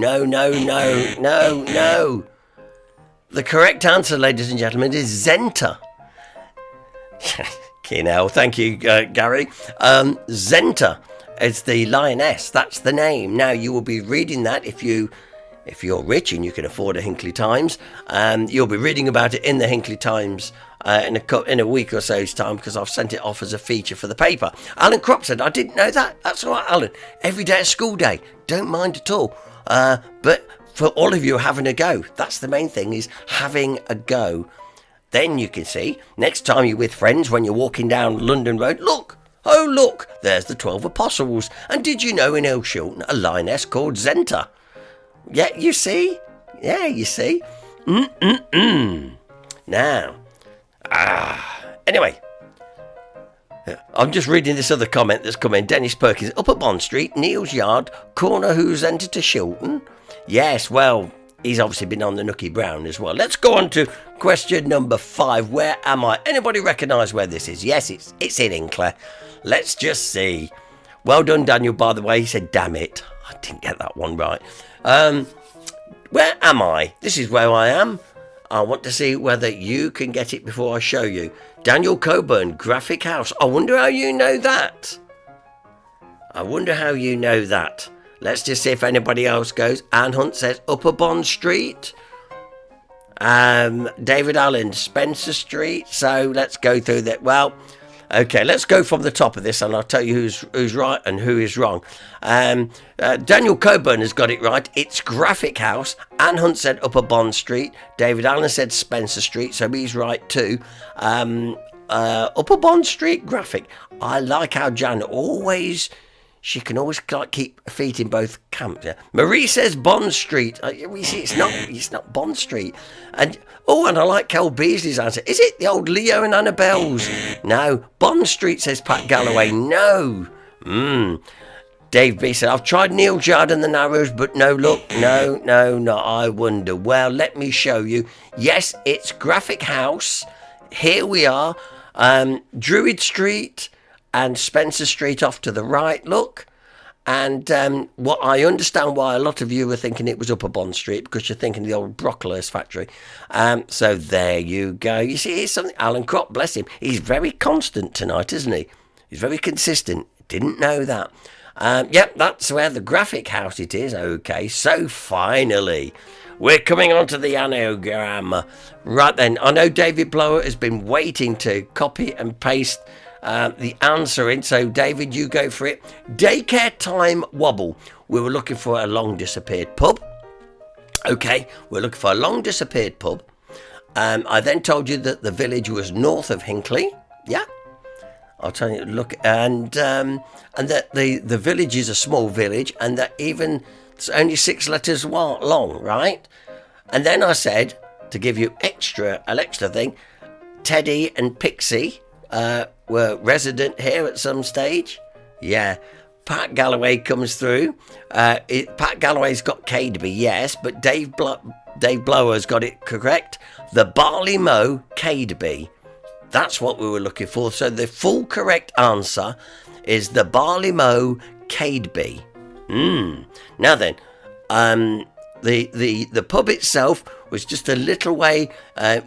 The correct answer, ladies and gentlemen, is Zenta. Kinel, thank you, Gary. Zenta is the lioness. That's the name. Now, you will be reading that if you're rich and you can afford a Hinckley Times. You'll be reading about it in the Hinckley Times in a week or so's time, because I've sent it off as a feature for the paper. Alan Kropp said, I didn't know that. That's all right, Alan. Every day is school day. Don't mind at all. But for all of you having a go, that's the main thing, is having a go. Then you can see, next time you're with friends, when you're walking down London Road, look, there's the 12 Apostles. And did you know in Earl Shilton, a lioness called Zenta? Yeah, you see? Now, anyway, I'm just reading this other comment that's come in. Dennis Perkins, up at Bond Street, Neil's Yard, corner who's entered to Shilton. Yes, well, he's obviously been on the Nookie Brown as well. Let's go on to question number 5. Where am I? Anybody recognise where this is? Yes, it's in Hinckley. Let's just see. Well done, Daniel, by the way. He said, damn it. I didn't get that one right. Where am I? This is where I am. I want to see whether you can get it before I show you. Daniel Coburn, Graphic House. I wonder how you know that. Let's just see if anybody else goes. Anne Hunt says Upper Bond Street. David Allen, Spencer Street. So let's go through that. Well, okay, let's go from the top of this, and I'll tell you who's right and who is wrong. Daniel Coburn has got it right. It's Graphic House. Anne Hunt said Upper Bond Street. David Allen said Spencer Street, so he's right too. Upper Bond Street, Graphic. I like how Jan she can always keep her feet in both camps. Yeah. Marie says Bond Street. We see it's not Bond Street. And I like Kel Beasley's answer. Is it the old Leo and Annabelle's? No. Bond Street, says Pat Galloway. No. Dave B said, I've tried Neil's Yard and the Narrows, but no luck. No. I wonder. Well, let me show you. Yes, it's Graphic House. Here we are. Druid Street and Spencer Street off to the right, look. And what I understand why a lot of you were thinking it was Upper Bond Street, because you're thinking of the old Brocklehurst factory. So there you go. You see, here's something. Alan Kropp, bless him. He's very constant tonight, isn't he? He's very consistent. Didn't know that. Yep, that's where the Graphic House it is. Okay, so finally, we're coming on to the anagram. Right then, I know David Blower has been waiting to copy and paste the answer in. So David, you go for it. Daycare time wobble. We were looking for a long disappeared pub. Okay, we're looking for a long disappeared pub. I then told you that the village was north of Hinckley. Yeah, I'll tell you. Look, and that the village is a small village, and that even it's only 6 letters long, right? And then I said, to give you an extra thing, Teddy and Pixie were resident here at some stage. Yeah. Pat Galloway comes through. Pat Galloway's got Cadeby, yes, but Dave Blower's got it correct. The Barley Mow Cadeby. That's what we were looking for. So the full correct answer is the Barley Mow Cadeby. Now then, the pub itself was just a little way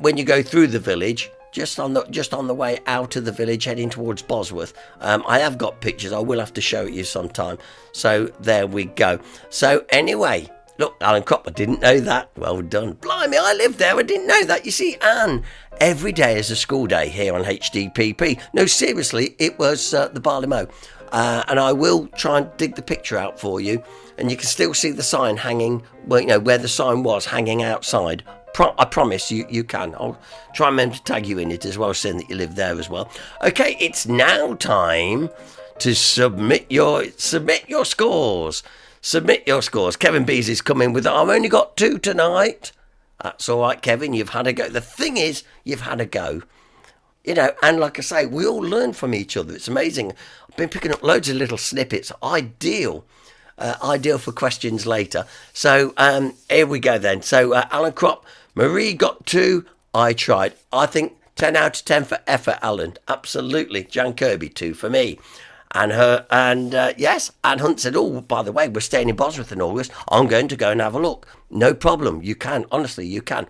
when you go through the village. Just on the way out of the village, heading towards Bosworth. I have got pictures. I will have to show it you sometime. So there we go. So anyway, look, Alan Kropp, I didn't know that. Well done. Blimey, I lived there. I didn't know that. You see, Anne, every day is a school day here on HDPP. No, seriously, it was the Barley Mow. And I will try and dig the picture out for you. And you can still see the sign hanging, well, you know, where the sign was hanging outside. I promise you can. I'll try and remember to tag you in it as well, saying that you live there as well. Okay, it's now time to submit your scores. Submit your scores. Kevin Beasley's coming with, I've only got 2 tonight. That's all right, Kevin. You've had a go. The thing is, you've had a go. You know, and like I say, we all learn from each other. It's amazing. I've been picking up loads of little snippets. Ideal. ideal for questions later. So here we go then. So Alan Crop, Marie got 2. I tried. I think 10 out of 10 for effort, Alan. Absolutely. Jan Kirby, 2 for me. And yes, Anne Hunt said, oh, by the way, we're staying in Bosworth in August. I'm going to go and have a look. No problem. You can. Honestly, you can.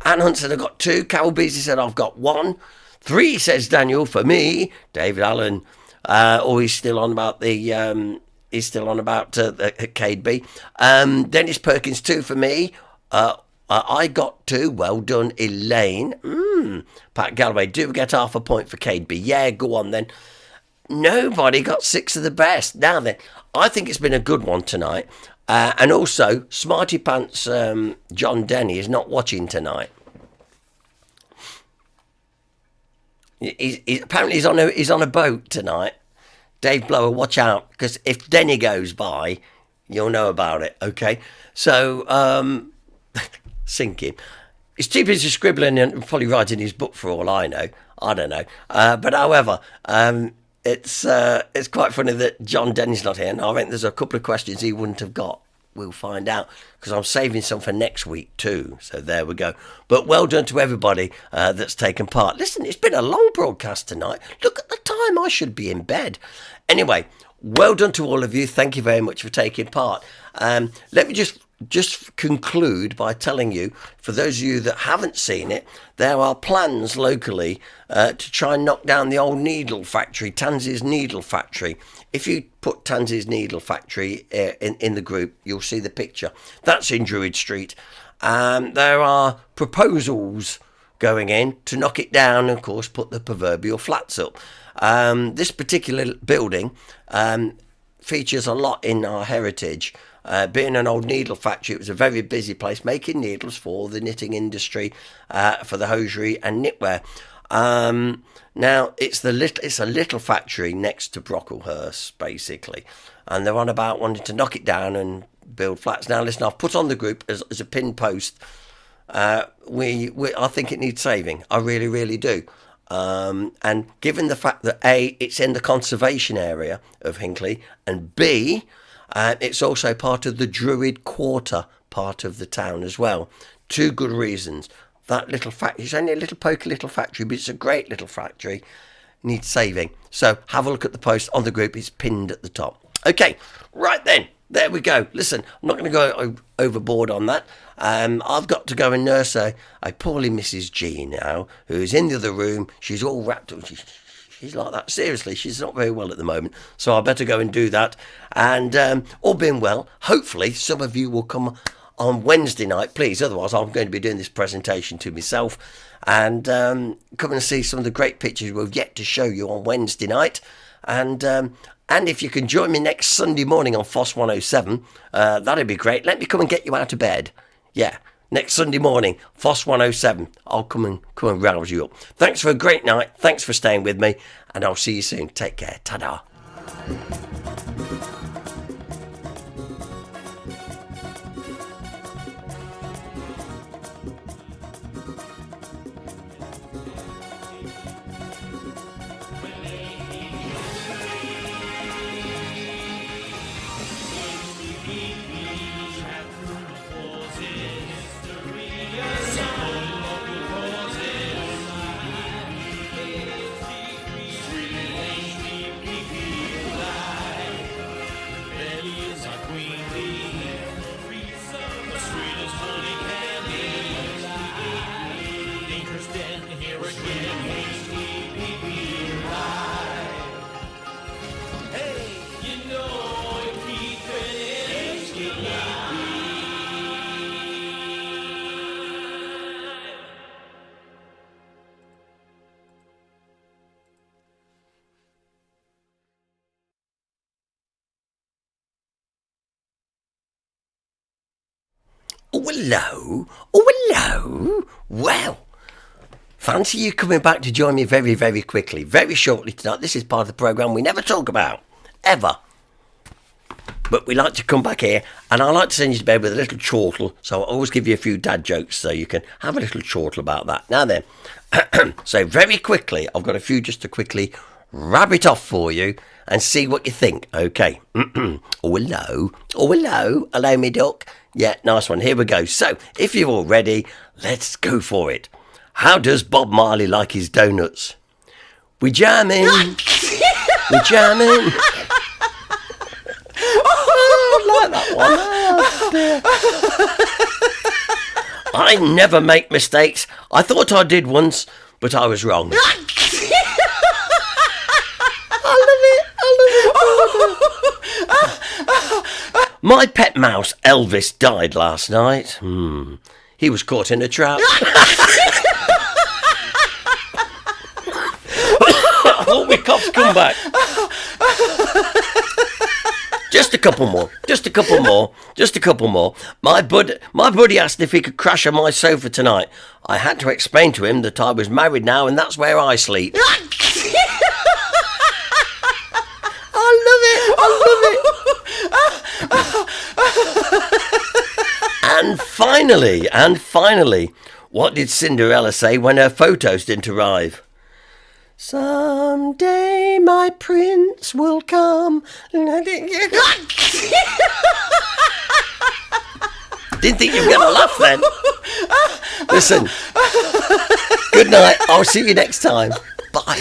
Anne Hunt said, I've got 2. Carol Beasley said, I've got 1. 3, says Daniel, for me. David Allen, he's still on about the Cade B. Dennis Perkins, 2 for me. I got 2. Well done, Elaine. Pat Galloway, do get half a point for Cade B. Yeah, go on then. Nobody got 6 of the best. Now then, I think it's been a good one tonight. And also, Smarty Pants John Denny is not watching tonight. Apparently he's on a boat tonight. Dave Blower, watch out, because if Denny goes by, you'll know about it, okay? So, sink him. He's too busy scribbling and probably writing his book for all I know. I don't know. But however, it's quite funny that John Denny's not here. And I think there's a couple of questions he wouldn't have got. We'll find out, because I'm saving some for next week too. So there we go. But well done to everybody that's taken part. Listen, it's been a long broadcast tonight. Look at the time. I should be in bed. Anyway, well done to all of you. Thank you very much for taking part. Let me just conclude by telling you, for those of you that haven't seen it, there are plans locally to try and knock down the old needle factory, Tansy's Needle Factory. If you put Tansy's Needle Factory in the group, you'll see the picture. That's in Druid Street. There are proposals going in to knock it down and, of course, put the proverbial flats up. This particular building features a lot in our heritage. Being an old needle factory, it was a very busy place making needles for the knitting industry, for the hosiery and knitwear. Now it's a little factory next to Brocklehurst, basically, and they're on about wanting to knock it down and build flats. Now listen, I've put on the group as a pin post. I think it needs saving. I really, really do. And given the fact that A, it's in the conservation area of Hinckley, and B, it's also part of the Druid Quarter part of the town as well. 2 good reasons. That little factory, it's only a little poky little factory, but it's a great little factory. Needs saving. So have a look at the post on the group. It's pinned at the top. Okay, right then. There we go. Listen, I'm not going to go overboard on that. I've got to go and nurse a poorly Mrs. G now, who's in the other room. She's all wrapped up. She's like that. Seriously, she's not very well at the moment. So I better go and do that. And all being well, hopefully some of you will come on Wednesday night, please. Otherwise, I'm going to be doing this presentation to myself. And come and see some of the great pictures we've yet to show you on Wednesday night. And if you can join me next Sunday morning on FOSS 107, that'd be great. Let me come and get you out of bed. Yeah. Next Sunday morning, FOSS 107. I'll come and rouse you up. Thanks for a great night. Thanks for staying with me. And I'll see you soon. Take care. Ta-da. Oh, hello. Oh, hello. Well, fancy you coming back to join me very, very quickly, very shortly tonight. This is part of the programme we never talk about, ever. But we like to come back here, and I like to send you to bed with a little chortle, so I always give you a few dad jokes so you can have a little chortle about that. Now then, so very quickly, I've got a few just to quickly rabbit off for you, and see what you think. Okay. Oh, hello. Oh, hello. Hello, me duck. Yeah, nice one. Here we go. So, if you're all ready, let's go for it. How does Bob Marley like his donuts? We jamming. We jamming. Oh, I like that one. Oh, dear. I never make mistakes. I thought I did once, but I was wrong. I love it. My pet mouse, Elvis, died last night. He was caught in a trap. Oh, my cough's come back. Just a couple more. My buddy asked if he could crash on my sofa tonight. I had to explain to him that I was married now and that's where I sleep. I love it. And finally, what did Cinderella say when her photos didn't arrive? Someday my prince will come. Didn't think you were going to laugh then. Listen, good night. I'll see you next time. Bye.